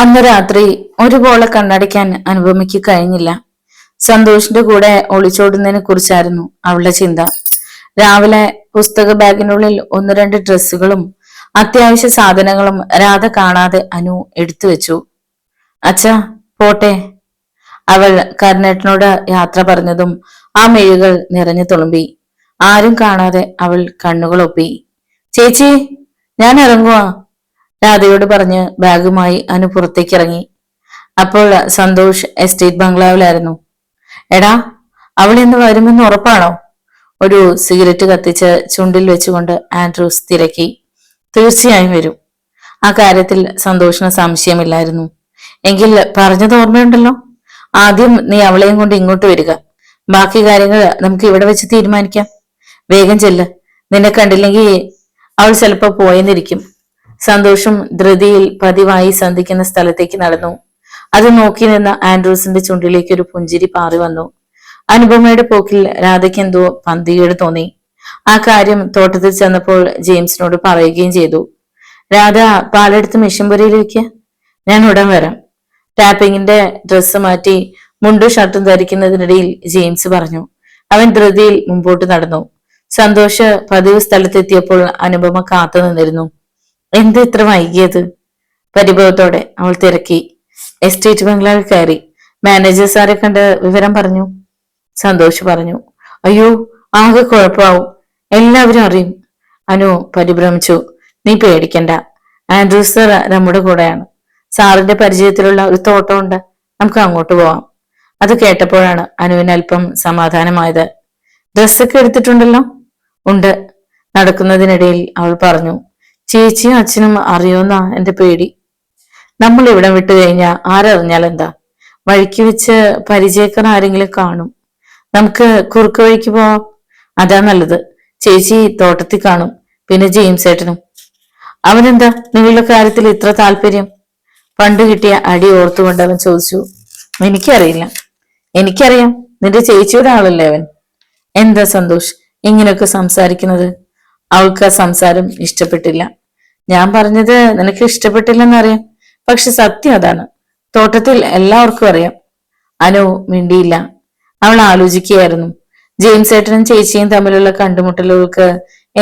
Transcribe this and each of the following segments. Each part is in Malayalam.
അന്ന് രാത്രി ഒരുപോലെ കണ്ണടയ്ക്കാൻ അനുപമയ്ക്ക് കഴിഞ്ഞില്ല. സന്തോഷിന്റെ കൂടെ ഒളിച്ചോടുന്നതിനെ കുറിച്ചായിരുന്നു അവളുടെ ചിന്ത. രാവിലെ പുസ്തക ബാഗിനുള്ളിൽ ഒന്ന് രണ്ട് ഡ്രസ്സുകളും അത്യാവശ്യ സാധനങ്ങളും രാധ കാണാതെ അനു എടുത്തു വെച്ചു. അച്ഛാ പോട്ടെ. അവൾ കരുണേട്ടനോട് യാത്ര പറഞ്ഞതും ആ മെഴുകൾ നിറഞ്ഞു തുളുമ്പി. ആരും കാണാതെ അവൾ കണ്ണുകളൊപ്പി. ചേച്ചി, ഞാൻ ഇറങ്ങുവാ, രാധയോട് പറഞ്ഞ് ബാഗുമായി അനു പുറത്തേക്ക് ഇറങ്ങി. അപ്പോൾ സന്തോഷ് എസ്റ്റേറ്റ് ബംഗ്ലാവിലായിരുന്നു. എടാ, അവൾ ഇന്ന് വരുമെന്ന് ഉറപ്പാണോ? ഒരു സിഗരറ്റ് കത്തിച്ച് ചുണ്ടിൽ വെച്ചുകൊണ്ട് ആൻഡ്രൂസ് തിരക്കി. തീർച്ചയായും വരും. ആ കാര്യത്തിൽ സന്തോഷിന് സംശയമില്ലായിരുന്നു. എങ്കിൽ പറഞ്ഞത് ഓർമ്മയുണ്ടല്ലോ, ആദ്യം നീ അവളെയും കൊണ്ട് ഇങ്ങോട്ട് വരിക. ബാക്കി കാര്യങ്ങൾ നമുക്ക് ഇവിടെ വെച്ച് തീരുമാനിക്കാം. വേഗം ചെല്ല്. നിന്നെ കണ്ടില്ലെങ്കിൽ അവൾ ചിലപ്പോ പോയെന്നിരിക്കും. സന്തോഷം ധൃതിയിൽ പതിവായി സന്ധിക്കുന്ന സ്ഥലത്തേക്ക് നടന്നു. അത് നോക്കി നിന്ന ആൻഡ്രൂസിന്റെ ചുണ്ടിലേക്ക് ഒരു പുഞ്ചിരി പാറി വന്നു. അനുപമയുടെ പോക്കിൽ രാധയ്ക്ക് എന്തോ പന്തികേട് തോന്നി. ആ കാര്യം തോട്ടത്തിൽ ചെന്നപ്പോൾ ജെയിംസിനോട് പറയുകയും ചെയ്തു. രാധ പാലെടുത്ത് മെഷീൻപുരയിലേക്ക്, ഞാൻ ഉടൻ വരാം. ടാപ്പിങ്ങിന്റെ ഡ്രസ്സ് മാറ്റി മുണ്ടും ഷർട്ടും ധരിക്കുന്നതിനിടയിൽ ജെയിംസ് പറഞ്ഞു. അവൻ ധൃതിയിൽ മുമ്പോട്ട് നടന്നു. സന്തോഷ് പതിവ് സ്ഥലത്തെത്തിയപ്പോൾ അനുപമ കാത്തു നിന്നിരുന്നു. എന്ത് ഇത്ര വൈകിയത്? പരിഭവത്തോടെ അവൾ തിരക്കി. എസ്റ്റേറ്റ് ബംഗ്ലാവിൽ കയറി. മാനേജർ സാറെ കണ്ട് വിവരം പറഞ്ഞു. സന്തോഷ് പറഞ്ഞു. അയ്യോ, ആകെ കുഴപ്പമാവും, എല്ലാവരും അറിയും. അനു പരിഭ്രമിച്ചു. നീ പേടിക്കണ്ട, ആൻഡ്രൂസ് സാർ നമ്മുടെ കൂടെയാണ്. സാറിന്റെ പരിചയത്തിലുള്ള ഒരു തോട്ടമുണ്ട്, നമുക്ക് അങ്ങോട്ട് പോവാം. അത് കേട്ടപ്പോഴാണ് അനുവിന് അല്പം സമാധാനമായത്. ഡ്രസ്സൊക്കെ എടുത്തിട്ടുണ്ടല്ലോ? ഉണ്ട്. നടക്കുന്നതിനിടയിൽ അവൾ പറഞ്ഞു. ചേച്ചിയും അച്ഛനും അറിയുമെന്നാ എന്റെ പേടി. നമ്മൾ ഇവിടം വിട്ടു കഴിഞ്ഞാൽ ആരറിഞ്ഞാൽ എന്താ? വഴിക്ക് വെച്ച് പരിചയക്കാർ ആരെങ്കിലും കാണും. നമുക്ക് കുറുക്ക് വഴിക്ക് പോവാം, അതാ നല്ലത്. ചേച്ചി തോട്ടത്തിൽ കാണും, പിന്നെ ജെയിംസ് ഏട്ടനും. അവനെന്താ നിങ്ങളുടെ കാര്യത്തിൽ ഇത്ര താല്പര്യം? പണ്ട് കിട്ടിയ അടി ഓർത്തുകൊണ്ട് അവൻ ചോദിച്ചു. എനിക്കറിയില്ല. എനിക്കറിയാം, നിന്റെ ചേച്ചിയുടെ ആളല്ലേ അവൻ. എന്താ സന്തോഷ് ഇങ്ങനെയൊക്കെ സംസാരിക്കുന്നത്? അവൾക്ക് ആ സംസാരം ഇഷ്ടപ്പെട്ടില്ല. ഞാൻ പറഞ്ഞത് നിനക്ക് ഇഷ്ടപ്പെട്ടില്ലെന്നറിയാം, പക്ഷെ സത്യം അതാണ്. തോട്ടത്തിൽ എല്ലാവർക്കും അറിയാം. അനു മിണ്ടിയില്ല. അവൾ ആലോചിക്കുകയായിരുന്നു. ജെയിംസ് ഏട്ടനും ചേച്ചിയും തമ്മിലുള്ള കണ്ടുമുട്ടലുകൾക്ക്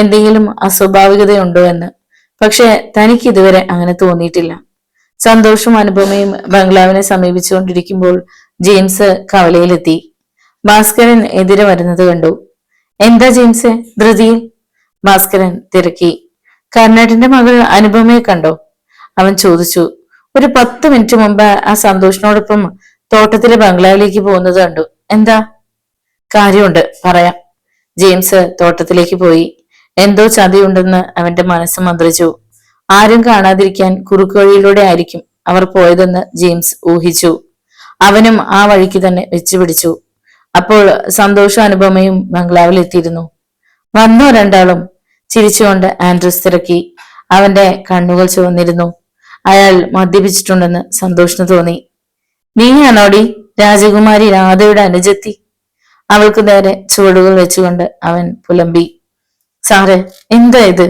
എന്തെങ്കിലും അസ്വാഭാവികതയുണ്ടോ എന്ന്. പക്ഷെ തനിക്ക് ഇതുവരെ അങ്ങനെ തോന്നിയിട്ടില്ല. സന്തോഷും അനുപമയും ബംഗ്ലാവിനെ സമീപിച്ചുകൊണ്ടിരിക്കുമ്പോൾ ജെയിംസ് കവലയിലെത്തി. ഭാസ്കരൻ എതിരെ വരുന്നത് കണ്ടു. എന്താ ജെയിംസ് ധൃതിയിൽ? ഭാസ്കരൻ തിരക്കി. കർണാടിന്റെ മകൾ അനുപമയെ കണ്ടോ? അവൻ ചോദിച്ചു. ഒരു 10 മിനിറ്റ് മുമ്പ് ആ സന്തോഷിനോടൊപ്പം തോട്ടത്തിലെ ബംഗ്ലാവിലേക്ക് പോകുന്നത് കണ്ടു. എന്താ? കാര്യമുണ്ട്, പറയാം. ജെയിംസ് തോട്ടത്തിലേക്ക് പോയി. എന്തോ ചതിയുണ്ടെന്ന് അവന്റെ മനസ്സ് മന്ത്രിച്ചു. ആരും കാണാതിരിക്കാൻ കുറുക്ക് വഴിയിലൂടെ ആയിരിക്കും അവർ പോയതെന്ന് ജെയിംസ് ഊഹിച്ചു. അവനും ആ വഴിക്ക് തന്നെ വെച്ചുപിടിച്ചു. അപ്പോൾ സന്തോഷ അനുപമയും ബംഗ്ലാവിൽ എത്തിയിരുന്നു. വന്നോ രണ്ടാളും? ചിരിച്ചുകൊണ്ട് ആൻഡ്രൂസ് തിരക്കി. അവന്റെ കണ്ണുകൾ ചുവന്നിരുന്നു. അയാൾ മദ്യപിച്ചിട്ടുണ്ടെന്ന് സന്തോഷിന് തോന്നി. നീയാണോടി രാജകുമാരി രാധയുടെ അനുജത്തി? അവൾക്ക് നേരെ ചുവടുകൾ വെച്ചുകൊണ്ട് അവൻ പുലമ്പി. സാറേ, എന്താ ഇത്?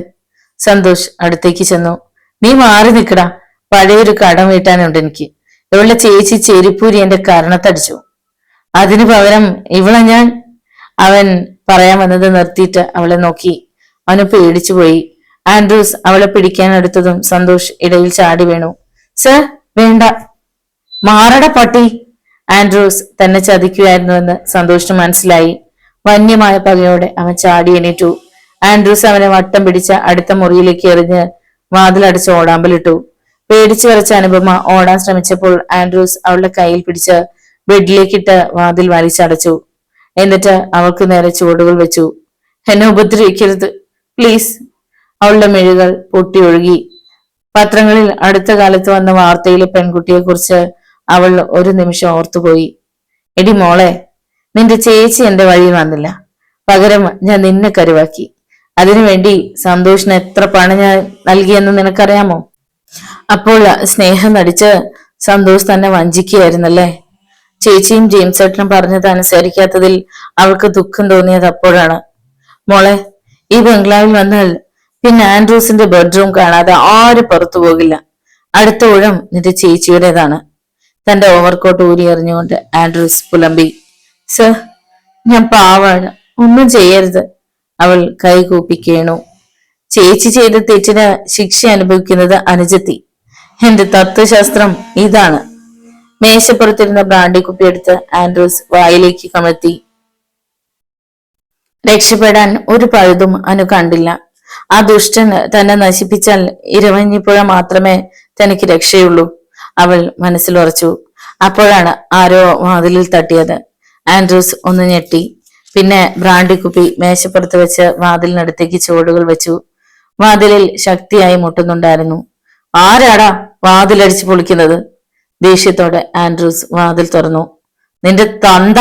സന്തോഷ് അടുത്തേക്ക് ചെന്നു. നീ മാറി നിൽക്കടാ, പഴയൊരു കടം വീട്ടാനുണ്ട് എനിക്ക്. ഇവളുടെ ചേച്ചി ചെരിപ്പൂരി എന്റെ കരണത്തടിച്ചു. അതിനു പകരം ഇവളെ ഞാൻ... അവൻ പറയാൻ വന്നത് നിർത്തിയിട്ട് അവളെ നോക്കി. അവന് പേടിച്ചു പോയി. ആൻഡ്രൂസ് അവളെ പിടിക്കാൻ എടുത്തതും സന്തോഷ് ഇടയിൽ ചാടി വീണു. സർ, വേണ്ട, മാറട പട്ടി. ആൻഡ്രൂസ് തന്നെ ചതിക്കുകയായിരുന്നുവെന്ന് സന്തോഷിന് മനസ്സിലായി. വന്യമായ പകയോടെ അവൻ ചാടി എണീറ്റു. ആൻഡ്രൂസ് അവനെ വട്ടം പിടിച്ച അടുത്ത മുറിയിലേക്ക് എറിഞ്ഞ് വാതിലടച്ച് ഓടാമ്പലിട്ടു. പേടിച്ചു വരച്ച അനുപമ ഓടാൻ ശ്രമിച്ചപ്പോൾ ആൻഡ്രൂസ് അവളുടെ കയ്യിൽ പിടിച്ച് ബെഡിലേക്കിട്ട് വാതിൽ വലിച്ചടച്ചു. എന്നിട്ട് അവൾക്ക് നേരെ ചുവടുകൾ വെച്ചു. എന്നെ ഉപദ്രവിക്കരുത് പ്ലീസ്. അവളുടെ മെഴുകൾ പൊട്ടിയൊഴുകി. പത്രങ്ങളിൽ അടുത്ത കാലത്ത് വന്ന വാർത്തയിലെ പെൺകുട്ടിയെ കുറിച്ച് അവൾ ഒരു നിമിഷം ഓർത്തുപോയി. എടി മോളെ, നിന്റെ ചേച്ചി എന്റെ വഴിയിൽ വന്നില്ല, പകരം ഞാൻ നിന്നെ കരുവാക്കി. അതിനുവേണ്ടി സന്തോഷിന് എത്ര പണം ഞാൻ നൽകിയെന്ന് നിനക്കറിയാമോ? അപ്പോൾ സ്നേഹം നടിച്ച് സന്തോഷ് തന്നെ വഞ്ചിക്കുകയായിരുന്നല്ലേ? ചേച്ചിയും ജെയിംസ് ഏട്ടനും പറഞ്ഞത് അനുസരിക്കാത്തതിൽ അവൾക്ക് ദുഃഖം തോന്നിയത് അപ്പോഴാണ്. മോളെ, ഈ ബംഗ്ലാവിൽ വന്നാൽ പിന്നെ ആൻഡ്രൂസിന്റെ ബെഡ്റൂം കാണാതെ ആരും പുറത്തു പോകില്ല. അടുത്ത ഊഴം നിന്റെ ചേച്ചിയുടേതാണ്. തന്റെ ഓവർകോട്ട് ഊരി എറിഞ്ഞുകൊണ്ട് ആൻഡ്രൂസ് പുലമ്പി. സർ, ഞാൻ പാവാണ്, ഒന്നും ചെയ്യരുത്. അവൾ കൈകൂപ്പി കേണു. ചേച്ചി ചെയ്ത തെറ്റിന് ശിക്ഷ അനുഭവിക്കുന്നത് അനുജത്തി. എന്റെ തത്വശാസ്ത്രം ഇതാണ്. മേശപ്പുറത്തിരുന്ന ബ്രാൻഡി കുപ്പിയെടുത്ത് ആൻഡ്രൂസ് വായിലേക്ക് കമഴ്ത്തി. രക്ഷപ്പെടാൻ ഒരു പഴുതും അനു കണ്ടില്ല. ആ ദുഷ്ടൻ തന്നെ നശിപ്പിച്ചാൽ ഇരവഞ്ഞിപ്പുഴ മാത്രമേ തനിക്ക് രക്ഷയുള്ളൂ. അവൾ മനസ്സിൽ ഉറച്ചു. അപ്പോഴാണ് ആരോ വാതിലിൽ തട്ടിയത്. ആൻഡ്രൂസ് ഒന്ന് ഞെട്ടി. പിന്നെ ബ്രാൻഡി കുപ്പി മേശപ്പുറത്ത് വെച്ച് വാതിലിനടുത്തേക്ക് ചുവടുകൾ വെച്ചു. വാതിലിൽ ശക്തിയായി മുട്ടുന്നുണ്ടായിരുന്നു. ആരാടാ വാതിലടിച്ചു പൊളിക്കുന്നത്? ദേഷ്യത്തോടെ ആൻഡ്രൂസ് വാതിൽ തുറന്നു. നിന്റെ തന്ത!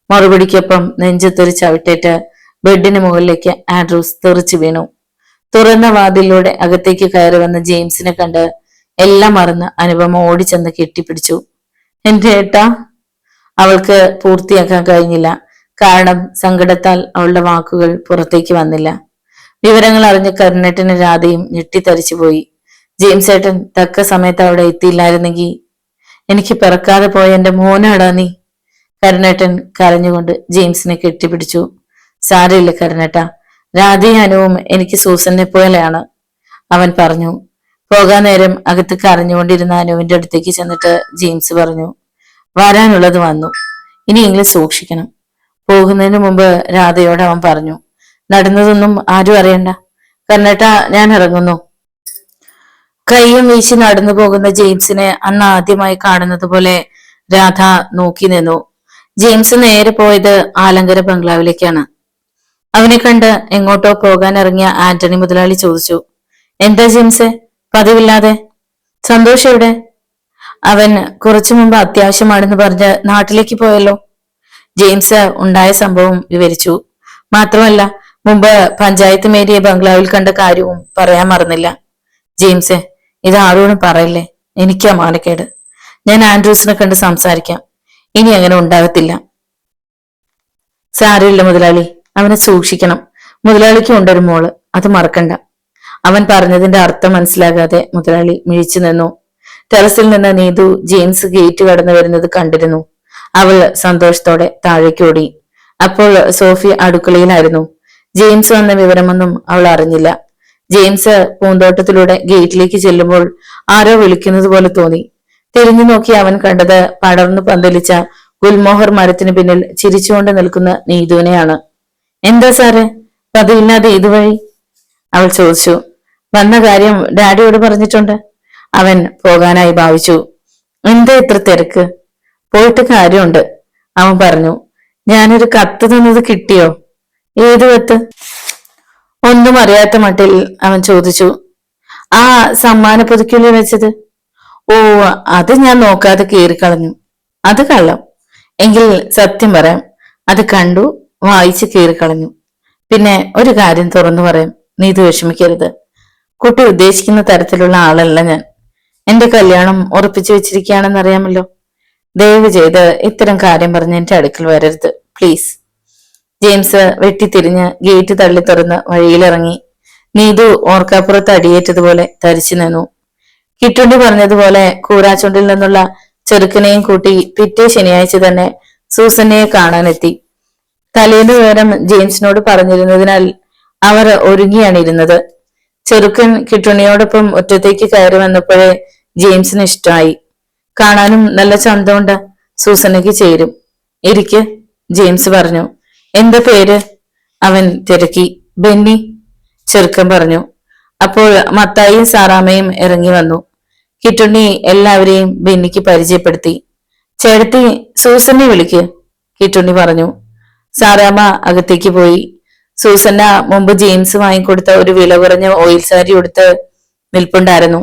മറുപടിക്കൊപ്പം നെഞ്ചത്തൊരു ചവിട്ടേറ്റ് ബെഡിന് മുകളിലേക്ക് ആൻഡ്രൂസ് തെറിച്ചു വീണു. തുറന്ന വാതിലൂടെ അകത്തേക്ക് കയറി വന്ന ജെയിംസിനെ കണ്ട് എല്ലാം മറന്ന് അനുപമ ഓടിച്ചെന്ന് കെട്ടിപ്പിടിച്ചു. എന്റെ ഏട്ടാ! അവൾക്ക് പൂർത്തിയാക്കാൻ കഴിഞ്ഞില്ല. കാരണം സങ്കടത്താൽ അവളുടെ വാക്കുകൾ പുറത്തേക്ക് വന്നില്ല. വിവരങ്ങൾ അറിഞ്ഞ കരുണേട്ടനും രാധയും ഞെട്ടിത്തരിച്ചുപോയി. ജെയിംസ് ഏട്ടൻ തക്ക സമയത്ത് അവിടെ എത്തിയില്ലായിരുന്നെങ്കിൽ എനിക്ക് പിറക്കാതെ പോയ എന്റെ മോനാടാ നീ. കരുണേട്ടൻ കരഞ്ഞുകൊണ്ട് ജെയിംസിനെ കെട്ടിപ്പിടിച്ചു. സാരയില്ല കരുണേട്ട, രാധയും അനുവും എനിക്ക് സൂസനെ പോലെയാണ്, അവൻ പറഞ്ഞു. പോകാൻ നേരം അകത്ത് കരഞ്ഞുകൊണ്ടിരുന്ന അനുവിന്റെ അടുത്തേക്ക് ചെന്നിട്ട് ജെയിംസ് പറഞ്ഞു, വരാനുള്ളത് വന്നു, ഇനിയെങ്കിലും സൂക്ഷിക്കണം. പോകുന്നതിന് മുമ്പ് രാധയോട് അവൻ പറഞ്ഞു, നടന്നതൊന്നും ആരും അറിയണ്ട. കരുണേട്ട, ഞാൻ ഇറങ്ങുന്നു. കയ്യും വീശി നടന്നു പോകുന്ന ജെയിംസിനെ അന്ന് ആദ്യമായി കാണുന്നത് പോലെ രാധ നോക്കി നിന്നു. ജെയിംസ് നേരെ പോയത് ആലങ്കര ബംഗ്ലാവിലേക്കാണ്. അവനെ കണ്ട് എങ്ങോട്ടോ പോകാൻ ഇറങ്ങിയ ആന്റണി മുതലാളി ചോദിച്ചു, എന്താ ജെയിംസെ പതിവില്ലാതെ? സന്തോഷം എവിടെ? അവൻ കുറച്ചു മുമ്പ് അത്യാവശ്യമാണെന്ന് പറഞ്ഞ് നാട്ടിലേക്ക് പോയല്ലോ. ജെയിംസ് ഉണ്ടായ സംഭവം വിവരിച്ചു. മാത്രമല്ല മുമ്പ് പഞ്ചായത്ത് മേരിയെ ബംഗ്ലാവിൽ കണ്ട കാര്യവും പറയാൻ മറന്നില്ല. ജെയിംസെ, ഇത് ആരോടും പറയല്ലേ, എനിക്കാ മാനക്കേട്. ഞാൻ ആൻഡ്രൂസിനെ കണ്ട് സംസാരിക്കാം. ഇനി അങ്ങനെ ഉണ്ടാകത്തില്ല. സാരമില്ല മുതലാളി, അവനെ സൂക്ഷിക്കണം. മുതലാളിക്ക് ഉണ്ടൊരു മോള്, അത് മറക്കണ്ട. അവൻ പറഞ്ഞതിന്റെ അർത്ഥം മനസ്സിലാകാതെ മുതലാളി മിഴിച്ചു നിന്നു. ടെറസിൽ നിന്ന് നീതു ജെയിംസ് ഗേറ്റ് കടന്നു വരുന്നത് കണ്ടിരുന്നു. അവൾ സന്തോഷത്തോടെ താഴേക്ക് ഓടി. അപ്പോൾ സോഫി അടുക്കളയിലായിരുന്നു. ജെയിംസ് വന്ന വിവരമൊന്നും അവൾ അറിഞ്ഞില്ല. ജെയിംസ് പൂന്തോട്ടത്തിലൂടെ ഗേറ്റിലേക്ക് ചെല്ലുമ്പോൾ ആരോ വിളിക്കുന്നത് പോലെ തോന്നി. തിരിഞ്ഞു നോക്കി അവൻ കണ്ടത് പടർന്നു പന്തലിച്ച ഗുൽമോഹർ മരത്തിന് പിന്നിൽ ചിരിച്ചുകൊണ്ട് നിൽക്കുന്ന നീതുവിനെയാണ്. എന്താ സാറ് പതിവില്ലാതെ ഇതുവഴി? അവൾ ചോദിച്ചു. വന്ന കാര്യം ഡാഡിയോട് പറഞ്ഞിട്ടുണ്ട്. അവൻ പോകാനായി ഭാവിച്ചു. എന്താ ഇത്ര തിരക്ക്? പോയിട്ട് കാര്യമുണ്ട്, അവൻ പറഞ്ഞു. ഞാനൊരു കത്ത് തന്നത് കിട്ടിയോ? ഏത് കത്ത്? ഒന്നും അറിയാത്ത മട്ടിൽ അവൻ ചോദിച്ചു. ആ സമ്മാന പുതുക്കില് വെച്ചത്. ഓ, അത് ഞാൻ നോക്കാതെ കീറിക്കളഞ്ഞു. അത് കള്ളം. എങ്കിൽ സത്യം പറയാം, അത് കണ്ടു, വായിച്ച് കീറിക്കളഞ്ഞു. പിന്നെ ഒരു കാര്യം തുറന്നു പറയാം, നീ ഇത് വിഷമിക്കരുത്. കുട്ടി ഉദ്ദേശിക്കുന്ന തരത്തിലുള്ള ആളല്ല ഞാൻ. എന്റെ കല്യാണം ഉറപ്പിച്ചു വെച്ചിരിക്കുകയാണെന്ന് അറിയാമല്ലോ. ദയവ് ചെയ്ത് ഇത്തരം കാര്യം പറഞ്ഞ് എന്റെ അടുക്കൽ വരരുത്, പ്ലീസ്. ജെയിംസ് വെട്ടിത്തിരിഞ്ഞ് ഗേറ്റ് തള്ളി തുറന്ന് വഴിയിലിറങ്ങി. നീതു ഓർക്കാപ്പുറത്ത് അടിയേറ്റതുപോലെ തരിച്ചു നിന്നു. കിട്ടുണ്ടി പറഞ്ഞതുപോലെ കൂരാച്ചുണ്ടിൽ നിന്നുള്ള ചെറുക്കനെയും കൂട്ടി പിറ്റേ ശനിയാഴ്ച തന്നെ സൂസന്നയെ കാണാനെത്തി. തലേന്ന് വിവരം ജെയിംസിനോട് പറഞ്ഞിരുന്നതിനാൽ അവർ ഒരുങ്ങിയാണ് ഇരുന്നത്. ചെറുക്കൻ കിട്ടുണ്ണിയോടൊപ്പം ഒറ്റത്തേക്ക് കയറി വന്നപ്പോഴേ ജെയിംസിന് ഇഷ്ടമായി. കാണാനും നല്ല ചന്തമുണ്ട്, സൂസന്നയ്ക്ക് ചേരും. ഇരിക്ക്, ജെയിംസ് പറഞ്ഞു. എന്താ പേര്? അവൻ തിരക്കി. ബെന്നി, ചെറുക്കൻ പറഞ്ഞു. അപ്പോൾ മത്തായിയും സാറാമ്മയും ഇറങ്ങി വന്നു. കിട്ടുണ്ണി എല്ലാവരെയും ബെന്നിക്ക് പരിചയപ്പെടുത്തി. ചേട്ടത്തി സൂസന്നെ വിളിക്ക്, കിട്ടുണ്ണി പറഞ്ഞു. സാറാമ്മ അകത്തേക്ക് പോയി. സൂസന്ന മുമ്പ് ജെയിംസ് വാങ്ങിക്കൊടുത്ത ഒരു വില കുറഞ്ഞ ഓയിൽ സാരി ഉടുത്ത് നിൽപ്പുണ്ടായിരുന്നു.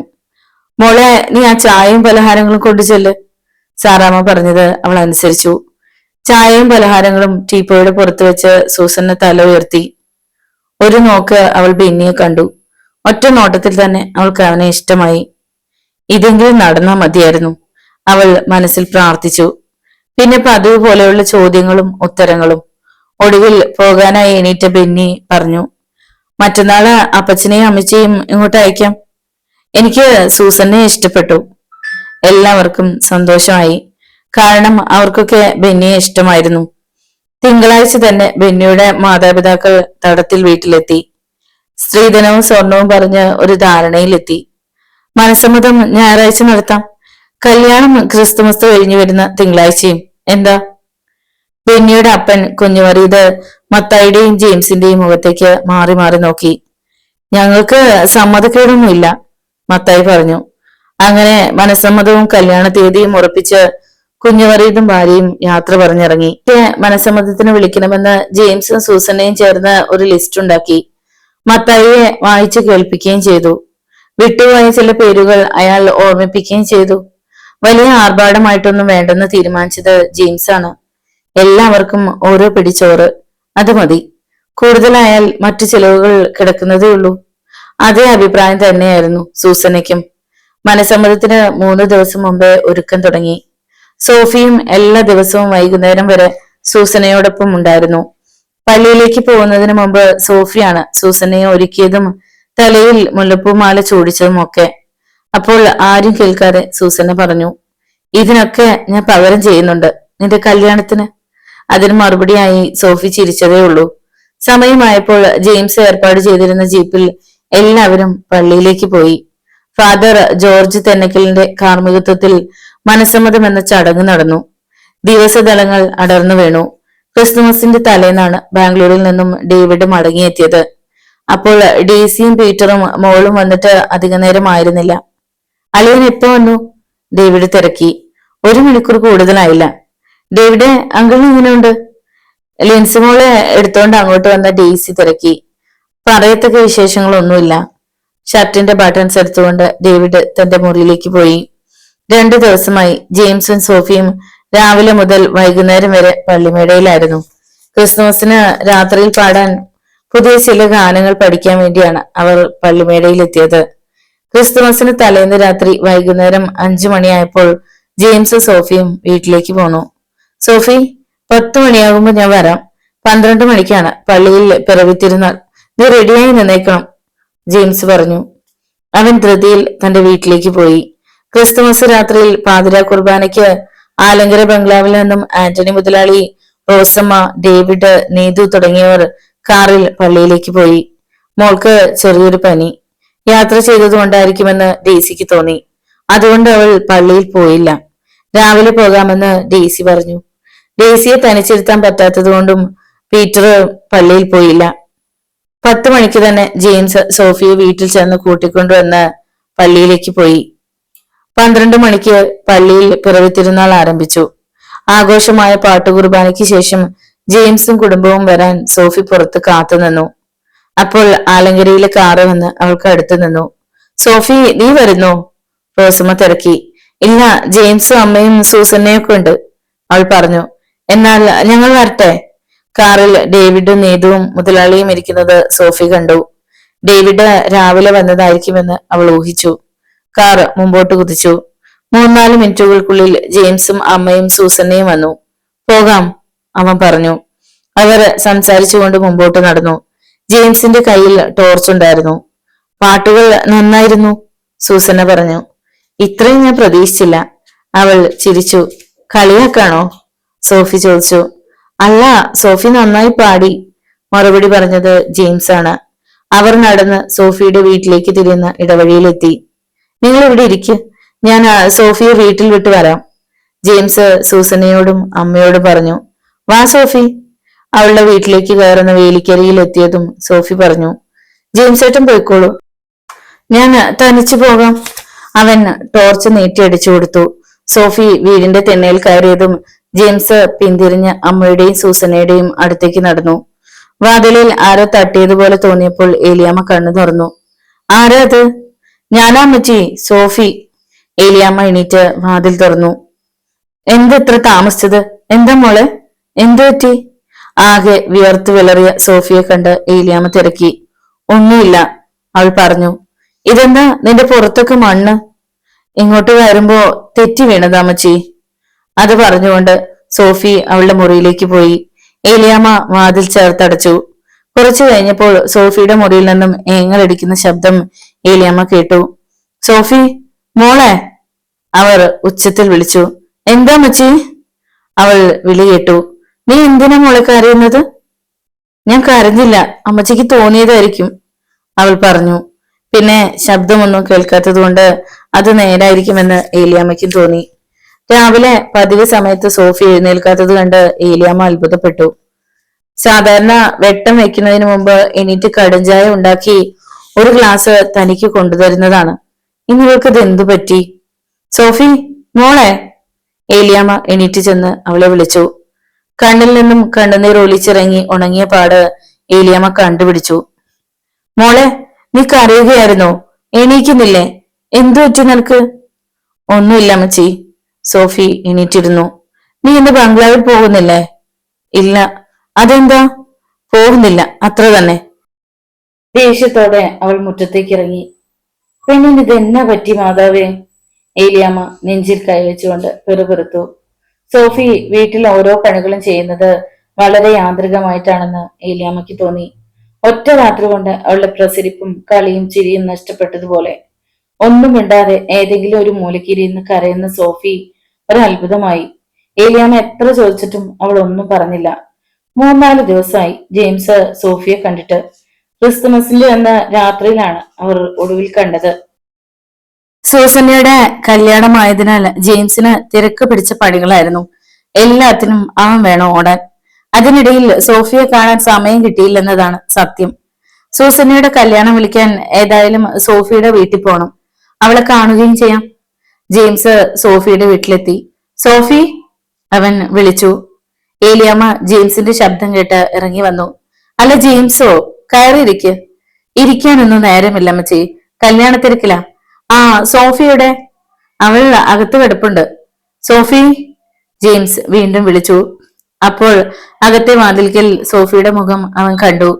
മോളെ, നീ ആ ചായയും പലഹാരങ്ങളും കൊണ്ടു ചെല്ല്, സാറാമ്മ പറഞ്ഞത് അവൾ അനുസരിച്ചു. ചായയും പലഹാരങ്ങളും ടീപ്പോയുടെ പുറത്ത് വെച്ച് സൂസന്ന തല ഉയർത്തി. ഒരു നോക്ക് അവൾ ബെന്നിയെ കണ്ടു. ഒറ്റ നോട്ടത്തിൽ തന്നെ അവൾക്ക് അവനെ ഇഷ്ടമായി. ഇതെങ്കിലും നടന്നാ മതിയായിരുന്നു, അവൾ മനസ്സിൽ പ്രാർത്ഥിച്ചു. പിന്നെ പതിവ് പോലെയുള്ള ചോദ്യങ്ങളും ഉത്തരങ്ങളും. ഒടുവിൽ പോകാനായി എണീറ്റ ബെന്നി പറഞ്ഞു, മറ്റന്നാള് അപ്പച്ചനെയും അമ്മച്ചയും ഇങ്ങോട്ട് അയക്കാം. എനിക്ക് സൂസനെ ഇഷ്ടപ്പെട്ടു. എല്ലാവർക്കും സന്തോഷമായി. കാരണം അവർക്കൊക്കെ ബെന്നിയെ ഇഷ്ടമായിരുന്നു. തിങ്കളാഴ്ച തന്നെ ബെന്നിയുടെ മാതാപിതാക്കൾ തടത്തിൽ വീട്ടിലെത്തി. സ്ത്രീധനവും സ്വർണവും പറഞ്ഞ് ഒരു ധാരണയിലെത്തി. മനസ്സമ്മതം ഞായറാഴ്ച നടത്താം. കല്യാണം ക്രിസ്തുമസ് കഴിഞ്ഞു വരുന്ന തിങ്കളാഴ്ചയും. എന്താ? ബെന്നിയുടെ അപ്പൻ കുഞ്ഞുമറിയത് മത്തായിയുടെയും ജെയിംസിന്റെയും മുഖത്തേക്ക് മാറി മാറി നോക്കി. ഞങ്ങൾക്ക് സമ്മതക്കേടൊന്നുമില്ല, മത്തായി പറഞ്ഞു. അങ്ങനെ മനസ്സമ്മതവും കല്യാണ തീയതിയും ഉറപ്പിച്ച് കുഞ്ഞുമറിയതും ഭാര്യയും യാത്ര പറഞ്ഞിറങ്ങി. മനസ്സമ്മതത്തിന് വിളിക്കണമെന്ന് ജെയിംസും സൂസനയും ചേർന്ന് ഒരു ലിസ്റ്റ് ഉണ്ടാക്കി. മത്തായിയെ വായിച്ചു കേൾപ്പിക്കുകയും ചെയ്തു. വിട്ടുപോയ ചില പേരുകൾ അയാൾ ഓർമ്മിപ്പിക്കുകയും ചെയ്തു. വലിയ ആർഭാടമായിട്ടൊന്നും വേണ്ടെന്ന് തീരുമാനിച്ചത് ജെയിംസ് ആണ്. എല്ലാവർക്കും ഓരോ പിടിച്ചോറ്, അത് മതി. കൂടുതലായാൽ മറ്റു ചിലവുകൾ കിടക്കുന്നതേ ഉള്ളൂ. അതേ അഭിപ്രായം തന്നെയായിരുന്നു സൂസനയ്ക്കും. മനസ്സമ്മതത്തിന് 3 ദിവസം മുമ്പേ ഒരുക്കം തുടങ്ങി. സോഫിയും എല്ലാ ദിവസവും വൈകുന്നേരം വരെ സൂസനയോടൊപ്പം ഉണ്ടായിരുന്നു. പള്ളിയിലേക്ക് പോകുന്നതിന് മുമ്പ് സോഫിയാണ് സൂസനയെ ഒരുക്കിയതും തലയിൽ മുല്ലപ്പൂമാല ചൂടിച്ചതും ഒക്കെ. അപ്പോൾ ആരും കേൾക്കാതെ സൂസന പറഞ്ഞു, ഇതിനൊക്കെ ഞാൻ പകരം ചെയ്യുന്നുണ്ട് നിന്റെ കല്യാണത്തിന്. അതിന് മറുപടിയായി സോഫി ചിരിച്ചതേ ഉള്ളൂ. സമയമായപ്പോൾ ജെയിംസ് ഏർപ്പാട് ചെയ്തിരുന്ന ജീപ്പിൽ എല്ലാവരും പള്ളിയിലേക്ക് പോയി. ഫാദർ ജോർജ് തെന്നക്കലിന്റെ കാർമ്മികത്വത്തിൽ മനസ്സമ്മതം എന്ന ചടങ്ങ് നടന്നു. ദിവസദളങ്ങൾ അടർന്നു വീണു. ക്രിസ്തുമസിന്റെ തലേന്നാണ് ബാംഗ്ലൂരിൽ നിന്നും ഡേവിഡ് മടങ്ങിയെത്തിയത്. അപ്പോൾ ഡേസിയും പീറ്ററും മോളും വന്നിട്ട് അധിക നേരം ആയിരുന്നില്ല. അളിയൻ എപ്പോ വന്നു? ഡേവിഡ് തിരക്കി. 1 മണിക്കൂർ കൂടുതലായില്ല. ഡേവിഡ് അങ്കിളിന് എങ്ങനെയുണ്ട്? ലിൻസി മോളെ എടുത്തോണ്ട് അങ്ങോട്ട് വന്ന ഡേസി തിരക്കി. പറയത്തക്ക വിശേഷങ്ങളൊന്നുമില്ല. ഷർട്ടിന്റെ ബട്ടൺസ് എടുത്തുകൊണ്ട് ഡേവിഡ് തന്റെ മുറിയിലേക്ക് പോയി. 2 ദിവസമായി ജെയിംസും സോഫിയും രാവിലെ മുതൽ വൈകുന്നേരം വരെ പള്ളിമേടയിലായിരുന്നു. ക്രിസ്തുമസിന് രാത്രിയിൽ പാടാൻ പുതിയ ചില ഗാനങ്ങൾ പഠിക്കാൻ വേണ്ടിയാണ് അവർ പള്ളിമേടയിലെത്തിയത്. ക്രിസ്തുമസിന് തലേന്ന് രാത്രി വൈകുന്നേരം 5 മണിയായപ്പോൾ ജെയിംസും സോഫിയും വീട്ടിലേക്ക് പോന്നു. സോഫി, 10 മണിയാകുമ്പോൾ ഞാൻ വരാം. 12 മണിക്കാണ് പള്ളിയിൽ പിറവിത്തിരുന്നാൾ. നീ റെഡിയായി നിന്നേക്കണം, ജെയിംസ് പറഞ്ഞു. അവൻ ധൃതിയിൽ തന്റെ വീട്ടിലേക്ക് പോയി. ക്രിസ്തുമസ് രാത്രിയിൽ പാതിരാ കുർബാനയ്ക്ക് ആലങ്കര ബംഗ്ലാവിൽ നിന്നും ആന്റണി മുതലാളി, റോസമ്മ, ഡേവിഡ്, നീതു തുടങ്ങിയവർ കാറിൽ പള്ളിയിലേക്ക് പോയി. മോൾക്ക് ചെറിയൊരു പനി. യാത്ര ചെയ്തതുകൊണ്ടായിരിക്കുമെന്ന് ഡേസിക്ക് തോന്നി. അതുകൊണ്ട് അവൾ പള്ളിയിൽ പോയില്ല. രാവിലെ പോകാമെന്ന് ഡേസി പറഞ്ഞു. ഡേസിയെ തനിച്ചിരുത്താൻ പറ്റാത്തതുകൊണ്ടും പീറ്റർ പള്ളിയിൽ പോയില്ല. 10 മണിക്ക് തന്നെ ജെയിംസ് സോഫിയെ വീട്ടിൽ ചെന്ന് കൂട്ടിക്കൊണ്ടുവന്ന് പള്ളിയിലേക്ക് പോയി. 12 മണിക്ക് പള്ളിയിൽ പിറവിത്തിരുന്നാൾ ആരംഭിച്ചു. ആഘോഷമായ പാട്ടുകുർബാനയ്ക്ക് ശേഷം ജെയിംസും കുടുംബവും വരാൻ സോഫി പുറത്ത് കാത്തുനിന്നു. അപ്പോൾ ആലങ്കരയിലെ കാറ് വന്ന് അവൾക്ക് അടുത്ത് നിന്നു. സോഫി, നീ വരുന്നോ? റോസമ്മ തിരക്കി. ഇല്ല, ജെയിംസും അമ്മയും സൂസന്നയൊക്കെ ഉണ്ട്, അവൾ പറഞ്ഞു. എന്നാൽ ഞങ്ങൾ വരട്ടെ? കാറിൽ ഡേവിഡും നീതുവും മുതലാളിയും ഇരിക്കുന്നത് സോഫി കണ്ടു. ഡേവിഡ് രാവിലെ വന്നതായിരിക്കുമെന്ന് അവൾ ഊഹിച്ചു. കാർ മുമ്പോട്ട് കുതിച്ചു. 3-4 മിനിറ്റുകൾക്കുള്ളിൽ ജെയിംസും അമ്മയും സൂസന്നയും വന്നു. പോകാം, അവൻ പറഞ്ഞു. അവർ സംസാരിച്ചുകൊണ്ട് മുമ്പോട്ട് നടന്നു. ജെയിംസിന്റെ കയ്യിൽ ടോർച്ച് ഉണ്ടായിരുന്നു. പാട്ടുകൾ നന്നായിരുന്നു, സൂസന്ന പറഞ്ഞു. ഇത്രയും ഞാൻ പ്രതീക്ഷിച്ചില്ല, അവൾ ചിരിച്ചു. കളിയാക്കാണോ? സോഫി ചോദിച്ചു. അല്ല, സോഫി നന്നായി പാടി, മറുപടി പറഞ്ഞത് ജെയിംസ് ആണ്. അവർ നടന്ന് സോഫിയുടെ വീട്ടിലേക്ക് തിരിയുന്ന ഇടവഴിയിലെത്തി. നിങ്ങൾ ഇവിടെ ഇരിക്ക്, ഞാൻ സോഫിയെ വീട്ടിൽ വിട്ടു വരാം, ജെയിംസ് സൂസനയോടും അമ്മയോടും പറഞ്ഞു. വാ സോഫി. അവളുടെ വീട്ടിലേക്ക് കയറുന്ന വേലിക്കരിയിൽ എത്തിയതും സോഫി പറഞ്ഞു. ജെയിംസ് ഏട്ടൻ പോയിക്കോളൂ, ഞാൻ തനിച്ചു പോകാം. അവൻ ടോർച്ച് നീട്ടിയടിച്ചു കൊടുത്തു. സോഫി വീടിന്റെ തെന്നയിൽ കയറിയതും ജെയിംസ് പിന്തിരിഞ്ഞ് അമ്മയുടെയും സൂസനയുടെയും അടുത്തേക്ക് നടന്നു. വാതിലിൽ ആരോ തട്ടിയതുപോലെ തോന്നിയപ്പോൾ ഏലിയാമ്മ കണ്ണു തുറന്നു. ആരാ അത്? ഞാനാ അമ്മച്ചി, സോഫി. ഏലിയാമ്മ എണീറ്റ് വാതിൽ തുറന്നു. എന്തെത്ര താമസിച്ചത്? എന്താ മോളെ, എന്തു പറ്റി? ആകെ വിയർത്തു വിളറിയ സോഫിയെ കണ്ട് ഏലിയാമ്മ തിരക്കി. ഒന്നുമില്ല, അവൾ പറഞ്ഞു. ഇതെന്താ നിന്റെ പുറത്തൊക്കെ മണ്ണ്? ഇങ്ങോട്ട് വരുമ്പോ തെറ്റി വീണതാ അമ്മച്ചി. അത് പറഞ്ഞുകൊണ്ട് സോഫി അവളുടെ മുറിയിലേക്ക് പോയി. ഏലിയാമ്മ വാതിൽ ചേർത്തടച്ചു. കുറച്ചു കഴിഞ്ഞപ്പോൾ സോഫിയുടെ മുറിയിൽ നിന്നും ഏങ്ങലടിക്കുന്ന ശബ്ദം ഏലിയാമ്മ കേട്ടു. സോഫി, മോളെ, അവർ ഉച്ചത്തിൽ വിളിച്ചു. എന്താ മച്ചി? അവൾ വിളി കേട്ടു. നീ എന്തിനാ മോളെ കരയുന്നത്? ഞാൻ കരഞ്ഞില്ല, അമ്മച്ചിക്ക് തോന്നിയതായിരിക്കും, അവൾ പറഞ്ഞു. പിന്നെ ശബ്ദമൊന്നും കേൾക്കാത്തത് കൊണ്ട് അത് നേരായിരിക്കുമെന്ന് ഏലിയാമ്മയ്ക്കും തോന്നി. രാവിലെ പതിവ് സമയത്ത് സോഫി എഴുന്നേൽക്കാത്തത് കണ്ട് ഏലിയാമ്മ അത്ഭുതപ്പെട്ടു. സാധാരണ വെട്ടം വെക്കുന്നതിന് മുമ്പ് എണീറ്റ് കടുംചായ ഉണ്ടാക്കി ഒരു ഗ്ലാസ് തനിക്ക് കൊണ്ടുതരുന്നതാണ്. ഇനി ഇവൾക്ക് ഇത് എന്തു പറ്റി? സോഫി, മോളെ, ഏലിയാമ്മ എണീറ്റ് ചെന്ന് അവളെ വിളിച്ചു. കണ്ണിൽ നിന്നും കണ്ണുനീർ ഒലിച്ചിറങ്ങി ഉണങ്ങിയ പാട് ഏലിയാമ്മ കണ്ടുപിടിച്ചു. മോളെ, നീ കരയുകയായിരുന്നോ? എണീക്കുന്നില്ലേ? എന്തു പറ്റി നിനക്ക്? ഒന്നുമില്ല അമ്മച്ചി. സോഫി എണീറ്റിരുന്നു. നീ ഇന്ന് ബംഗ്ലാവിൽ പോകുന്നില്ലേ? ഇല്ല. അതെന്താ? പോകുന്നില്ല, അത്ര തന്നെ. ദേഷ്യത്തോടെ അവൾ മുറ്റത്തേക്ക് ഇറങ്ങി. പെണ്ണിന് ഇത് എന്നാ പറ്റി മാതാവേ? ഏലിയാമ്മ നെഞ്ചിൽ കൈവച്ചുകൊണ്ട് പിറുപിറുത്തു. സോഫി വീട്ടിൽ ഓരോ പണികളും ചെയ്യുന്നത് വളരെ യാന്ത്രികമായിട്ടാണെന്ന് ഏലിയാമ്മയ്ക്ക് തോന്നി. ഒറ്റ രാത്രി കൊണ്ട് അവളുടെ പ്രസരിപ്പും കളിയും ചിരിയും നഷ്ടപ്പെട്ടതുപോലെ. ഒന്നും മിണ്ടാതെ ഏതെങ്കിലും ഒരു മൂലക്കിരിന്ന് കരയുന്ന സോഫി ഒരു അത്ഭുതമായി. ഏലിയാമ്മ എത്ര ചോദിച്ചിട്ടും അവൾ ഒന്നും പറഞ്ഞില്ല. 3-4 ദിവസമായി ജെയിംസ് സോഫിയെ കണ്ടിട്ട്. ക്രിസ്തുമസിന്റെ അന്ന് രാത്രിയിലാണ് അവർ ഒടുവിൽ കണ്ടത്. സൂസന്നയുടെ കല്യാണമായതിനാൽ ജെയിംസിന് തിരക്ക് പിടിച്ച പണികളായിരുന്നു. എല്ലാത്തിനും അവൻ വേണം ഓടാൻ. അതിനിടയിൽ സോഫിയെ കാണാൻ സമയം കിട്ടിയില്ലെന്നതാണ് സത്യം. സൂസന്നയുടെ കല്യാണം വിളിക്കാൻ ഏതായാലും സോഫിയുടെ വീട്ടിൽ പോകണം. അവളെ കാണുകയും ചെയ്യാം. ജെയിംസ് സോഫിയുടെ വീട്ടിലെത്തി. സോഫി, അവൻ വിളിച്ചു. ഏലിയാമ്മ ജെയിംസിന്റെ ശബ്ദം കേട്ട് ഇറങ്ങി വന്നു. അല്ല ജെയിംസോ, കയറിയിരിക്ക്. ഇരിക്കാനൊന്നും നേരമില്ല അമ്മച്ചി, കല്യാണത്തിരക്കിലാ. ആ, സോഫിയുടെ? അവൾ അകത്ത് കിടപ്പുണ്ട്. സോഫി, ജെയിംസ് വീണ്ടും വിളിച്ചു. അപ്പോൾ അകത്തെ വാതിൽക്കൽ സോഫിയുടെ മുഖം അവൻ കണ്ടു.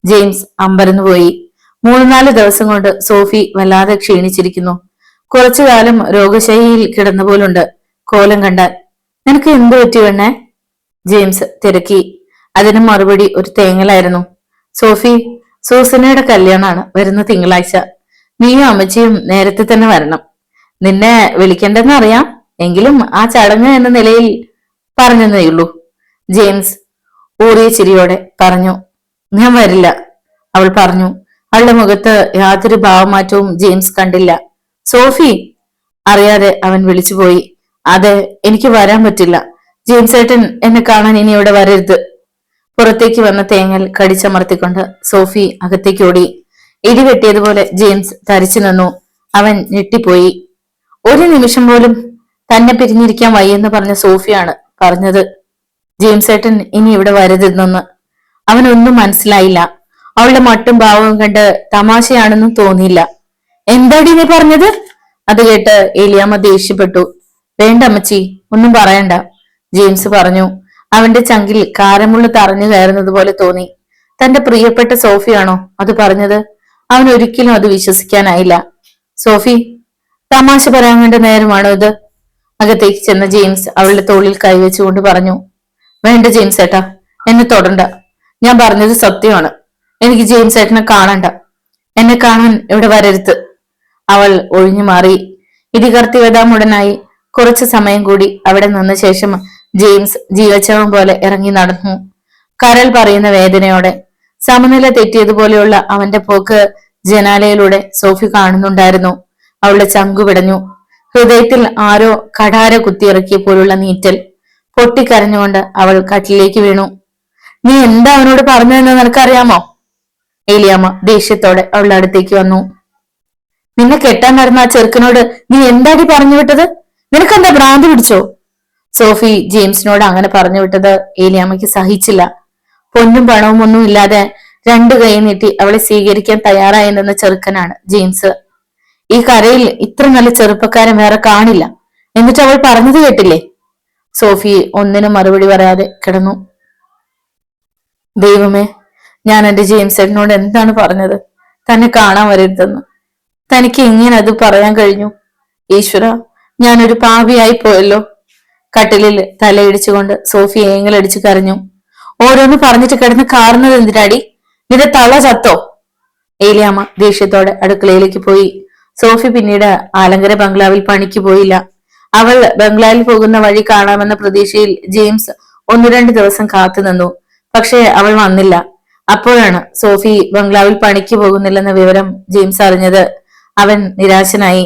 ജെയിംസ് അമ്പരന്നുപോയി. 3-4 ദിവസം കൊണ്ട് സോഫി വല്ലാതെ ക്ഷീണിച്ചിരിക്കുന്നു. കുറച്ചുകാലം രോഗശൈലിയിൽ കിടന്ന പോലുണ്ട് കോലം കണ്ടാൽ. നിനക്ക് എന്തു പറ്റി വേണേ? ജെയിംസ് തിരക്കി. അതിന് മറുപടി ഒരു തേങ്ങലായിരുന്നു. സോഫി, സൂസനയുടെ കല്യാണാണ് വരുന്ന തിങ്കളാഴ്ച. നീയും അമ്മച്ചിയും നേരത്തെ തന്നെ വരണം. നിന്നെ വിളിക്കണ്ടെന്ന് അറിയാം, എങ്കിലും ആ ചടങ്ങ് എന്ന നിലയിൽ പറഞ്ഞതേയുള്ളൂ. ജെയിംസ് ഊറിയ ചിരിയോടെ പറഞ്ഞു. ഞാൻ വരില്ല, അവൾ പറഞ്ഞു. അവളുടെ മുഖത്ത് യാതൊരു ഭാവമാറ്റവും ജെയിംസ് കണ്ടില്ല. സോഫി, അറിയാതെ അവൻ വിളിച്ചുപോയി. അതെ, എനിക്ക് വരാൻ പറ്റില്ല. ജെയിംസ് ഏട്ടൻ എന്നെ കാണാൻ ഇനി ഇവിടെ വരരുത്. പുറത്തേക്ക് വന്ന തേങ്ങൽ കടിച്ചമർത്തിക്കൊണ്ട് സോഫി അകത്തേക്ക് ഓടി. ഇടിവെട്ടിയതുപോലെ ജെയിംസ് തരിച്ചു നിന്നു. അവൻ ഞെട്ടിപ്പോയി. ഒരു നിമിഷം പോലും തന്നെ പിരിഞ്ഞിരിക്കാൻ വയ്യെന്ന് പറഞ്ഞ സോഫിയാണ് പറഞ്ഞത് ജെയിംസ് ഏട്ടൻ ഇനി ഇവിടെ വരരുതെന്ന്. അവനൊന്നും മനസ്സിലായില്ല. അവളുടെ മട്ടും ഭാവവും കണ്ട് തമാശയാണെന്നും തോന്നിയില്ല. എന്താടി നീ പറഞ്ഞത്? അത് കേട്ട് ഏലിയാമ്മ ദേഷ്യപ്പെട്ടു. വേണ്ട അമ്മച്ചി, ഒന്നും പറയണ്ട, ജെയിംസ് പറഞ്ഞു. അവന്റെ ചങ്കിൽ കാരമുള്ള തറഞ്ഞു കയറുന്നത് പോലെ തോന്നി. തന്റെ പ്രിയപ്പെട്ട സോഫിയാണോ അത് പറഞ്ഞത്? അവൻ ഒരിക്കലും അത് വിശ്വസിക്കാനായില്ല. സോഫി, തമാശ പറയാൻ വേണ്ട നേരമാണോ ഇത്? അകത്തേക്ക് ചെന്ന ജെയിംസ് അവളുടെ തോളിൽ കൈവച്ചുകൊണ്ട് പറഞ്ഞു. വേണ്ട ജെയിംസ് ഏട്ടാ, എന്നെ തൊടണ്ട. ഞാൻ പറഞ്ഞത് സത്യമാണ്. എനിക്ക് ജെയിംസ് ഏട്ടനെ കാണണ്ട. എന്നെ കാണാൻ ഇവിടെ വരരുത്. അവൾ ഒഴിഞ്ഞു മാറി. ഇടികർത്തി വരാമുടനായി കുറച്ചു സമയം കൂടി അവിടെ നിന്ന ശേഷം ജെയിംസ് ജീവച്ചവം പോലെ ഇറങ്ങി നടന്നു. കരൾ പറയുന്ന വേദനയോടെ. സമനില തെറ്റിയതുപോലെയുള്ള അവന്റെ പോക്ക് ജനാലയിലൂടെ സോഫി കാണുന്നുണ്ടായിരുന്നു. അവളുടെ ചങ്കു പിടഞ്ഞു. ഹൃദയത്തിൽ ആരോ കഠാര കുത്തിയിറക്കിയ പോലുള്ള നീറ്റൽ. പൊട്ടിക്കരഞ്ഞുകൊണ്ട് അവൾ കട്ടിലേക്ക് വീണു. നീ എന്താ അവനോട് പറഞ്ഞതെന്ന് നിനക്കറിയാമോ? ഏലിയാമ്മ ദേഷ്യത്തോടെ അവളുടെ അടുത്തേക്ക് വന്നു. നിന്നെ കെട്ടാൻ നടന്ന ആ ചെറുക്കനോട് നീ എന്താടി പറഞ്ഞു വിട്ടത്? നിനക്കെന്താ ഭ്രാന്തി പിടിച്ചോ? സോഫി ജെയിംസിനോട് അങ്ങനെ പറഞ്ഞു വിട്ടത് ഏലിയാമ്മയ്ക്ക് സഹിച്ചില്ല. പൊന്നും പണവും ഒന്നും ഇല്ലാതെ 2 കൈ നീട്ടി അവളെ സ്വീകരിക്കാൻ തയ്യാറായി നിന്ന ചെറുക്കനാണ് ജെയിംസ്. ഈ കരയിൽ ഇത്ര നല്ല ചെറുപ്പക്കാരൻ വേറെ കാണില്ല. എന്നിട്ട് അവൾ പറഞ്ഞത് കേട്ടില്ലേ? സോഫി ഒന്നിനും മറുപടി പറയാതെ കിടന്നു. ദൈവമേ, ഞാൻ എന്റെ ജെയിംസ് ഏട്ടനോട് എന്താണ് പറഞ്ഞത്? തന്നെ കാണാൻ വരരുതെന്ന്. തനിക്ക് എങ്ങനെ അത് പറയാൻ കഴിഞ്ഞു? ഈശ്വര, ഞാനൊരു പാപിയായി പോയല്ലോ. കട്ടിലിൽ തലയിടിച്ചുകൊണ്ട് സോഫി ഏങ്ങലടിച്ചു കരഞ്ഞു. ഓരോന്ന് പറഞ്ഞിട്ട് കിടന്ന് കാറുന്നത് എന്തിനാടി? നിന്റെ തല ചത്തോ? ഏലിയാമ്മ ദേഷ്യത്തോടെ അടുക്കളയിലേക്ക് പോയി. സോഫി പിന്നീട് ആലങ്കര ബംഗ്ലാവിൽ പണിക്ക് പോയില്ല. അവൾ ബംഗ്ലാവിൽ പോകുന്ന വഴി കാണാമെന്ന പ്രതീക്ഷയിൽ ജെയിംസ് ഒന്നു രണ്ട് ദിവസം കാത്തുനിന്നു. പക്ഷേ അവൾ വന്നില്ല. അപ്പോഴാണ് സോഫി ബംഗ്ലാവിൽ പണിക്ക് പോകുന്നില്ലെന്ന വിവരം ജെയിംസ് അറിഞ്ഞത്. അവൻ നിരാശനായി.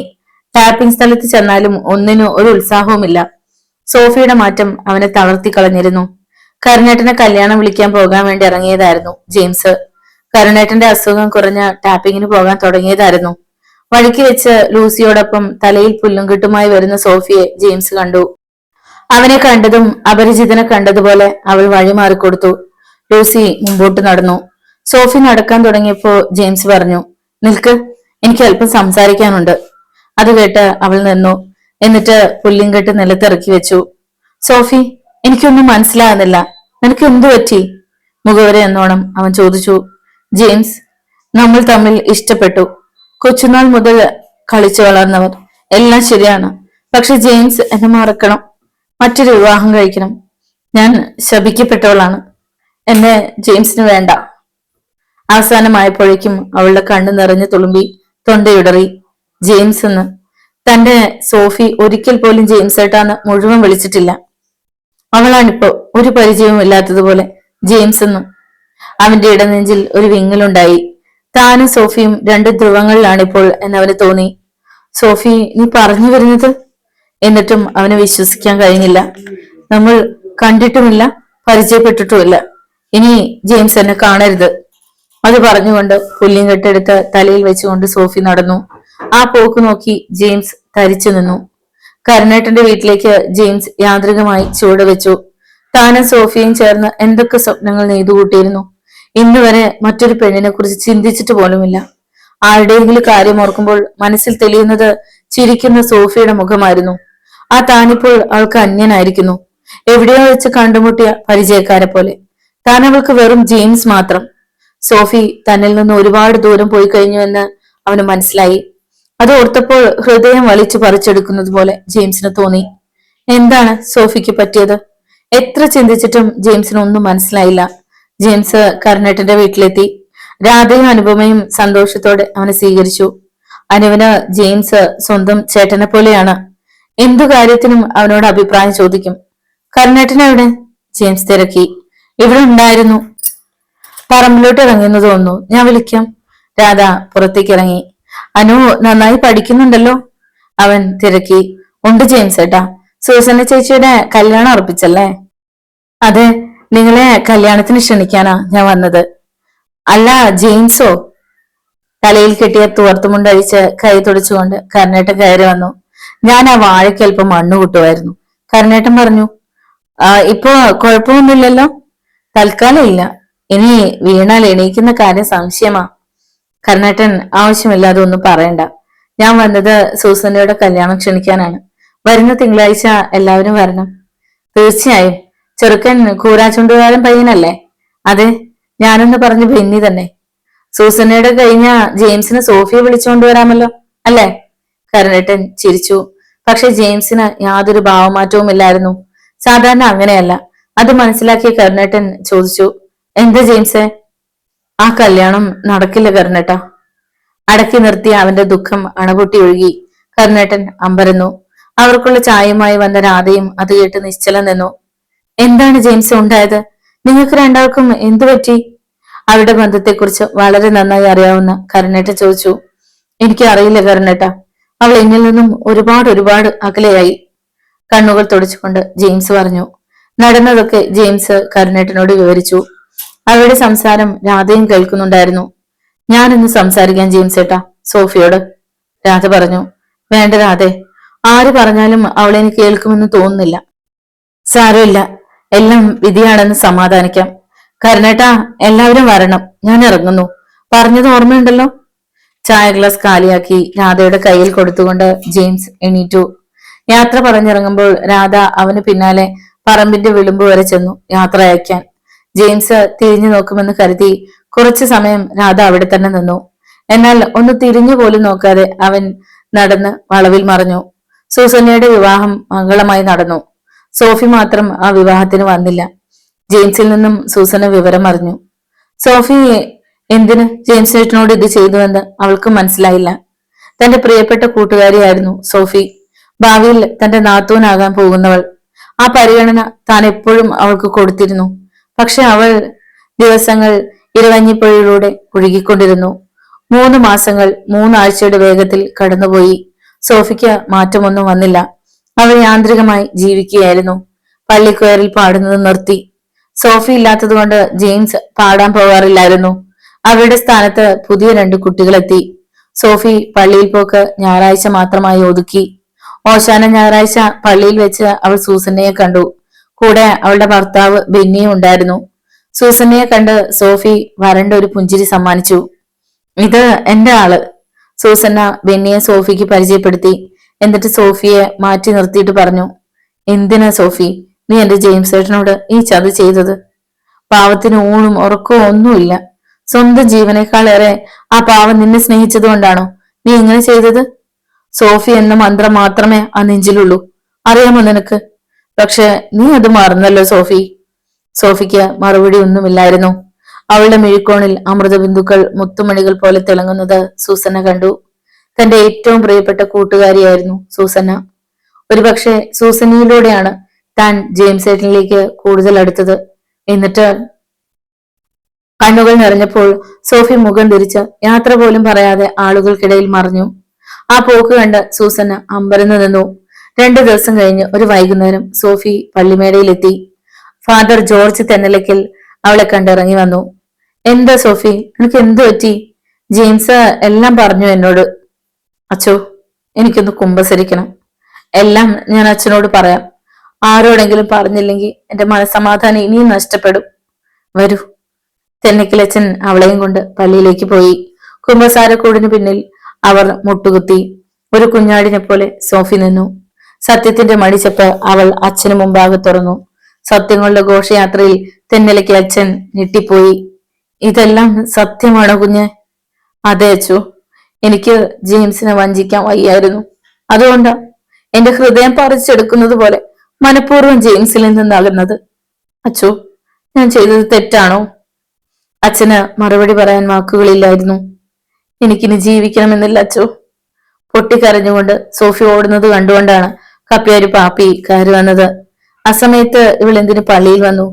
ടാപ്പിംഗ് സ്ഥലത്ത് ചെന്നാലും ഒന്നിനും ഒരു ഉത്സാഹവുമില്ല. സോഫിയുടെ മാറ്റം അവനെ തളർത്തി കളഞ്ഞിരുന്നു. കരുണേട്ടനെ കല്യാണം വിളിക്കാൻ പോകാൻ വേണ്ടി ഇറങ്ങിയതായിരുന്നു ജെയിംസ്. കരുണേട്ടന്റെ അസുഖം കുറഞ്ഞ ടാപ്പിങ്ങിന് പോകാൻ തുടങ്ങിയതായിരുന്നു. വഴിക്ക് വെച്ച് ലൂസിയോടൊപ്പം തലയിൽ പുല്ലുംകെട്ടുമായി വരുന്ന സോഫിയെ ജെയിംസ് കണ്ടു. അവനെ കണ്ടതും അപരിചിതനെ കണ്ടതുപോലെ അവൾ വഴി മാറിക്കൊടുത്തു. ലൂസി മുമ്പോട്ട് നടന്നു. സോഫി നടക്കാൻ തുടങ്ങിയപ്പോ ജെയിംസ് പറഞ്ഞു, നിൽക്ക്, എനിക്ക് അല്പം സംസാരിക്കാനുണ്ട്. അത് കേട്ട് അവൾ നിന്നു. എന്നിട്ട് പുല്ലിൻകെട്ട് നിലത്തിറക്കി വെച്ചു. സോഫി, എനിക്കൊന്നും മനസ്സിലാകുന്നില്ല. നിനക്ക് എന്തു പറ്റി? മുഖവരെ എന്നോണം അവൻ ചോദിച്ചു. ജെയിംസ്, നമ്മൾ തമ്മിൽ ഇഷ്ടപ്പെട്ടു. കൊച്ചുനാൾ മുതൽ കളിച്ചു വളർന്നവർ. എല്ലാം ശരിയാണ്. പക്ഷെ ജെയിംസ് എന്നെ മറക്കണം. മറ്റൊരു വിവാഹം കഴിക്കണം. ഞാൻ ശപിക്കപ്പെട്ടവളാണ്. എന്നെ ജെയിംസിന് വേണ്ട. അവസാനമായപ്പോഴേക്കും അവളുടെ കണ്ണു നിറഞ്ഞു തുളുമ്പി, തൊണ്ടയുടറി. ജെയിംസ് എന്ന് തന്റെ സോഫി ഒരിക്കൽ പോലും ജെയിംസ് ഏട്ടാന്ന് മുഴുവൻ വിളിച്ചിട്ടില്ല. അവളാണിപ്പോ ഒരു പരിചയവും ഇല്ലാത്തതുപോലെ ജെയിംസ് എന്നും. അവന്റെ ഇടനെഞ്ചിൽ ഒരു വിങ്ങലുണ്ടായി. താനും സോഫിയും രണ്ട് ധ്രുവങ്ങളിലാണിപ്പോൾ എന്നവന് തോന്നി. സോഫി, നീ പറഞ്ഞു വരുന്നത്? എന്നിട്ടും അവന് വിശ്വസിക്കാൻ കഴിഞ്ഞില്ല. നമ്മൾ കണ്ടിട്ടുമില്ല, പരിചയപ്പെട്ടിട്ടുമില്ല. ഇനി ജെയിംസ് എന്നെ കാണരുത്. അത് പറഞ്ഞുകൊണ്ട് പുല്ലിൻ കെട്ടെടുത്ത് തലയിൽ വെച്ചുകൊണ്ട് സോഫി നടന്നു. ആ പോക്ക് നോക്കി ജെയിംസ് തരിച്ചു നിന്നു. കരുണേട്ടന്റെ വീട്ടിലേക്ക് ജെയിംസ് യാന്ത്രികമായി ചുവട് വെച്ചു. താനും സോഫിയും ചേർന്ന് എന്തൊക്കെ സ്വപ്നങ്ങൾ നെയ്തുകൂട്ടിയിരുന്നു. ഇന്നുവരെ മറ്റൊരു പെണ്ണിനെ കുറിച്ച് ചിന്തിച്ചിട്ട് പോലുമില്ല. ആരുടെയെങ്കിലും കാര്യം ഓർക്കുമ്പോൾ മനസ്സിൽ തെളിയുന്നത് ചിരിക്കുന്ന സോഫിയുടെ മുഖമായിരുന്നു. ആ താനിപ്പോൾ അവൾക്ക് അന്യനായിരിക്കുന്നു. എവിടെയോ വെച്ച് കണ്ടുമുട്ടിയ പരിചയക്കാരെ പോലെ. താൻ അവൾക്ക് വെറും ജെയിംസ് മാത്രം. സോഫി തന്നിൽ നിന്ന് ഒരുപാട് ദൂരം പോയി കഴിഞ്ഞു എന്ന് അവന് മനസ്സിലായി. അത് ഓർത്തപ്പോൾ ഹൃദയം വലിച്ചു പറിച്ചെടുക്കുന്നത് പോലെ ജെയിംസിന് തോന്നി. എന്താണ് സോഫിക്ക് പറ്റിയത്? എത്ര ചിന്തിച്ചിട്ടും ജെയിംസിന് ഒന്നും മനസ്സിലായില്ല. ജെയിംസ് കരുണേട്ടന്റെ വീട്ടിലെത്തി. രാധയും അനുപമയും സന്തോഷത്തോടെ അവനെ സ്വീകരിച്ചു. അനുവിന് ജെയിംസ് സ്വന്തം ചേട്ടനെ പോലെയാണ്. എന്തു കാര്യത്തിനും അവനോട് അഭിപ്രായം ചോദിക്കും. കരുണേട്ടൻ എവിടെ? ജെയിംസ് തിരക്കി. ഇവിടെ ഉണ്ടായിരുന്നു. പറമ്പിലോട്ട് ഇറങ്ങിയെന്ന് തോന്നുന്നു. ഞാൻ വിളിക്കാം. രാധ പുറത്തേക്ക് ഇറങ്ങി. അനു നന്നായി പഠിക്കുന്നുണ്ടല്ലോ? അവൻ തിരക്കി. ഉണ്ട് ജെയിംസ് ഏട്ടാ. സൂസന്ന ചേച്ചിയുടെ കല്യാണം ഉറപ്പിച്ചല്ലേ? അതെ, നിങ്ങളെ കല്യാണത്തിന് ക്ഷണിക്കാനാ ഞാൻ വന്നത്. അല്ല, ജെയിംസോ? തലയിൽ കെട്ടിയ തുവർത്തുമുണ്ടഴിച്ച് കൈ തുടച്ചുകൊണ്ട് കരുണേട്ടൻ കയറി വന്നു. ഞാൻ ആ വാഴയ്ക്ക് അല്പം മണ്ണ് കൂട്ടുമായിരുന്നു. കരുണേട്ടൻ പറഞ്ഞു. ഇപ്പൊ കുഴപ്പമൊന്നുമില്ലല്ലോ? തൽക്കാലം ഇല്ല. ഇനി വീണാൽ എണീക്കുന്ന കാര്യം സംശയമാ. കരുണേട്ടൻ ആവശ്യമില്ലാതെ ഒന്നും പറയണ്ട. ഞാൻ വന്നത് സൂസന്നയുടെ കല്യാണം ക്ഷണിക്കാനാണ്. വരുന്ന തിങ്കളാഴ്ച എല്ലാവരും വരണം. തീർച്ചയായും. ചെറുക്കൻ കൂരാച്ചുണ്ടുകാരൻ പയ്യനല്ലേ? അതെ, ഞാനെന്ന് പറഞ്ഞ് ബെന്നി തന്നെ. സൂസന്നയുടെ കഴിഞ്ഞ ജെയിംസിന് സോഫിയെ വിളിച്ചുകൊണ്ടുവരാമല്ലോ, അല്ലേ? കരുണേട്ടൻ ചിരിച്ചു. പക്ഷെ ജെയിംസിന് യാതൊരു ഭാവമാറ്റവും ഇല്ലായിരുന്നു. സാധാരണ അങ്ങനെയല്ല. അത് മനസ്സിലാക്കിയ കരുണേട്ടൻ ചോദിച്ചു, എന്താ ജെയിംസേ? ആ കല്യാണം നടക്കില്ല കരുണേട്ട. അടക്കി നിർത്തിയ അവന്റെ ദുഃഖം അണപൊട്ടി ഒഴുകി. കരുണേട്ടൻ അമ്പരന്നു. അവർക്കുള്ള ചായയുമായി വന്ന രാധയും അത് കേട്ട് നിശ്ചലം നിന്നു. എന്താണ് ജെയിംസ് ഉണ്ടായത്? നിങ്ങൾക്ക് രണ്ടാൾക്കും എന്തു പറ്റി? അവരുടെ ബന്ധത്തെക്കുറിച്ച് വളരെ നന്നായി അറിയാവുന്ന കരുണേട്ടൻ ചോദിച്ചു. എനിക്ക് അറിയില്ല കരുണേട്ട. അവൾ എന്നിൽ നിന്നും ഒരുപാട് അകലെയായി. കണ്ണുകൾ തുടച്ചുകൊണ്ട് ജെയിംസ് പറഞ്ഞു. നടന്നതൊക്കെ ജെയിംസ് കരുണേട്ടനോട് വിവരിച്ചു. അവരുടെ സംസാരം രാധയും കേൾക്കുന്നുണ്ടായിരുന്നു. ഞാൻ ഇന്ന് സംസാരിക്കാൻ ജെയിംസ് ഏട്ടാ, സോഫിയോട്. രാധ പറഞ്ഞു. വേണ്ട രാധേ, ആര് പറഞ്ഞാലും അവളെനി കേൾക്കുമെന്ന് തോന്നുന്നില്ല. സാരമില്ല, എല്ലാം വിധിയാണെന്ന് സമാധാനിക്കാം. കരുണേട്ടാ, എല്ലാവരും വരണം. ഞാൻ ഇറങ്ങുന്നു. പറഞ്ഞത് ഓർമ്മയുണ്ടല്ലോ? ചായ ഗ്ലാസ് കാലിയാക്കി രാധയുടെ കയ്യിൽ കൊടുത്തുകൊണ്ട് ജെയിംസ് എണീറ്റു. യാത്ര പറഞ്ഞിറങ്ങുമ്പോൾ രാധ അവന് പിന്നാലെ പറമ്പിന്റെ വിളിമ്പ് വരെ ചെന്നു യാത്ര അയക്കാൻ. ജെയിംസ് തിരിഞ്ഞു നോക്കുമെന്ന് കരുതി കുറച്ചു സമയം രാധ അവിടെ തന്നെ നിന്നു. എന്നാൽ ഒന്ന് തിരിഞ്ഞു പോലും നോക്കാതെ അവൻ നടന്ന് വളവിൽ മറഞ്ഞു. സൂസന്നയുടെ വിവാഹം മംഗളമായി നടന്നു. സോഫി മാത്രം ആ വിവാഹത്തിന് വന്നില്ല. ജെയിംസിൽ നിന്നും സൂസന്ന വിവരം അറിഞ്ഞു. സോഫി എന്തിന് ജെയിംസ് ചേട്ടനോട് ഇത് ചെയ്തുവെന്ന് അവൾക്ക് മനസ്സിലായില്ല. തന്റെ പ്രിയപ്പെട്ട കൂട്ടുകാരിയായിരുന്നു സോഫി. ഭാവിയിൽ തന്റെ നാത്തൂനാകാൻ പോകുന്നവൾ. ആ പരിഗണന താൻ എപ്പോഴും അവൾക്ക് കൊടുത്തിരുന്നു. പക്ഷെ അവൾ ദിവസങ്ങൾ ഇരവഞ്ഞിപ്പുഴയിലൂടെ ഒഴുകിക്കൊണ്ടിരുന്നു. 3 മാസങ്ങൾ 3 ആഴ്ചയുടെ വേഗത്തിൽ കടന്നുപോയി. സോഫിക്ക് മാറ്റമൊന്നും വന്നില്ല. അവൾ യാന്ത്രികമായി ജീവിക്കുകയായിരുന്നു. പള്ളിക്കൊയറിൽ പാടുന്നത് നിർത്തി. സോഫി ഇല്ലാത്തതുകൊണ്ട് ജെയിംസ് പാടാൻ പോകാറില്ലായിരുന്നു. അവരുടെ സ്ഥാനത്ത് പുതിയ 2 കുട്ടികളെത്തി. സോഫി പള്ളിയിൽ പോക്ക് ഞായറാഴ്ച മാത്രമായി ഒതുക്കി. ഓശാന ഞായറാഴ്ച പള്ളിയിൽ വെച്ച് അവൾ സൂസന്നയെ കണ്ടു. കൂടെ അവളുടെ ഭർത്താവ് ബെന്നിയും ഉണ്ടായിരുന്നു. സൂസന്നയെ കണ്ട് സോഫി വരണ്ട ഒരു പുഞ്ചിരി സമ്മാനിച്ചു. ഇത് എന്റെ ആള്. സൂസന്ന ബെന്നിയെ സോഫിക്ക് പരിചയപ്പെടുത്തി. എന്നിട്ട് സോഫിയെ മാറ്റി നിർത്തിയിട്ട് പറഞ്ഞു, എന്തിനാ സോഫി നീ എന്റെ ജെയിംസ് ഏട്ടനോട് ഈ ചതി ചെയ്തത്? പാവത്തിന് ഊണും ഉറക്കവും ഒന്നുമില്ല. സ്വന്തം ജീവനേക്കാളേറെ ആ പാവം നിന്നെ സ്നേഹിച്ചത് കൊണ്ടാണോ നീ ഇങ്ങനെ ചെയ്തത്? സോഫി എന്ന മന്ത്രം മാത്രമേ ആ നെഞ്ചിലുള്ളൂ, അറിയാമോ നിനക്ക്? പക്ഷെ നീ അത് മറന്നല്ലോ സോഫി. സോഫിക്ക് മറുപടി ഒന്നുമില്ലായിരുന്നു. അവളുടെ മിഴിക്കോണിൽ അമൃതബിന്ദുക്കൾ മുത്തുമണികൾ പോലെ തിളങ്ങുന്നത് സൂസന്ന കണ്ടു. തന്റെ ഏറ്റവും പ്രിയപ്പെട്ട കൂട്ടുകാരിയായിരുന്നു സൂസന്ന. ഒരുപക്ഷെ സൂസന്നയിലൂടെയാണ് താൻ ജെയിംസ് ഏട്ടനിലേക്ക് കൂടുതൽ അടുത്തത്. എന്നിട്ട് കണ്ണുകൾ നിറഞ്ഞപ്പോൾ സോഫി മുഖം തിരിച്ച് യാത്ര പോലും പറയാതെ ആളുകൾക്കിടയിൽ മറഞ്ഞു. ആ പോക്ക് കണ്ട് സൂസന്ന അമ്പരന്ന് നിന്നു. 2 ദിവസം കഴിഞ്ഞ് ഒരു വൈകുന്നേരം സോഫി പള്ളിമേടയിലെത്തി. ഫാദർ ജോർജ് തെന്നലയ്ക്കൽ അവളെ കണ്ടിറങ്ങി വന്നു. എന്താ സോഫി, നിനക്ക് എന്തു പറ്റി? ജെയിംസ് എല്ലാം പറഞ്ഞു എന്നോട്. അച്ചോ, എനിക്കൊന്ന് കുമ്പസരിക്കണം. എല്ലാം ഞാൻ അച്ഛനോട് പറയാം. ആരോടെങ്കിലും പറഞ്ഞില്ലെങ്കിൽ എന്റെ മനസ്സമാധാനം ഇനിയും നഷ്ടപ്പെടും. വരൂ. തെന്നക്കിലച്ചൻ അവളെയും കൊണ്ട് പള്ളിയിലേക്ക് പോയി. കുമ്പസാരക്കൂടിന് പിന്നിൽ അവർ മുട്ടുകുത്തി. ഒരു കുഞ്ഞാടിനെ പോലെ സോഫി നിന്നു. സത്യത്തിന്റെ മടിച്ചപ്പ് അവൾ അച്ഛനു മുമ്പാകെ തുറന്നു. സത്യങ്ങളുടെ ഘോഷയാത്രയിൽ തെന്നലയ്ക്ക് അച്ഛൻ ഞെട്ടിപ്പോയി. ഇതെല്ലാം സത്യമാണോ കുഞ്ഞ്? അതെ അച്ചു, എനിക്ക് ജെയിംസിനെ വഞ്ചിക്കാൻ വയ്യായിരുന്നു. അതുകൊണ്ടാ എന്റെ ഹൃദയം പറിച്ചെടുക്കുന്നത് പോലെ മനഃപൂർവ്വം ജെയിംസിൽ നിന്ന് അകന്നത്. അച്ചു, ഞാൻ ചെയ്തത് തെറ്റാണോ? അച്ഛന് മറുപടി പറയാൻ വാക്കുകളില്ലായിരുന്നു. എനിക്കിനി ജീവിക്കണമെന്നില്ല അച്ചു. പൊട്ടിക്കരഞ്ഞുകൊണ്ട് സോഫി ഓടുന്നത് കണ്ടുകൊണ്ടാണ് കപ്പ്യാരി പാപ്പി കയറി വന്നത്. ആ സമയത്ത് ഇവൾ എന്തിനു പള്ളിയിൽ വന്നു?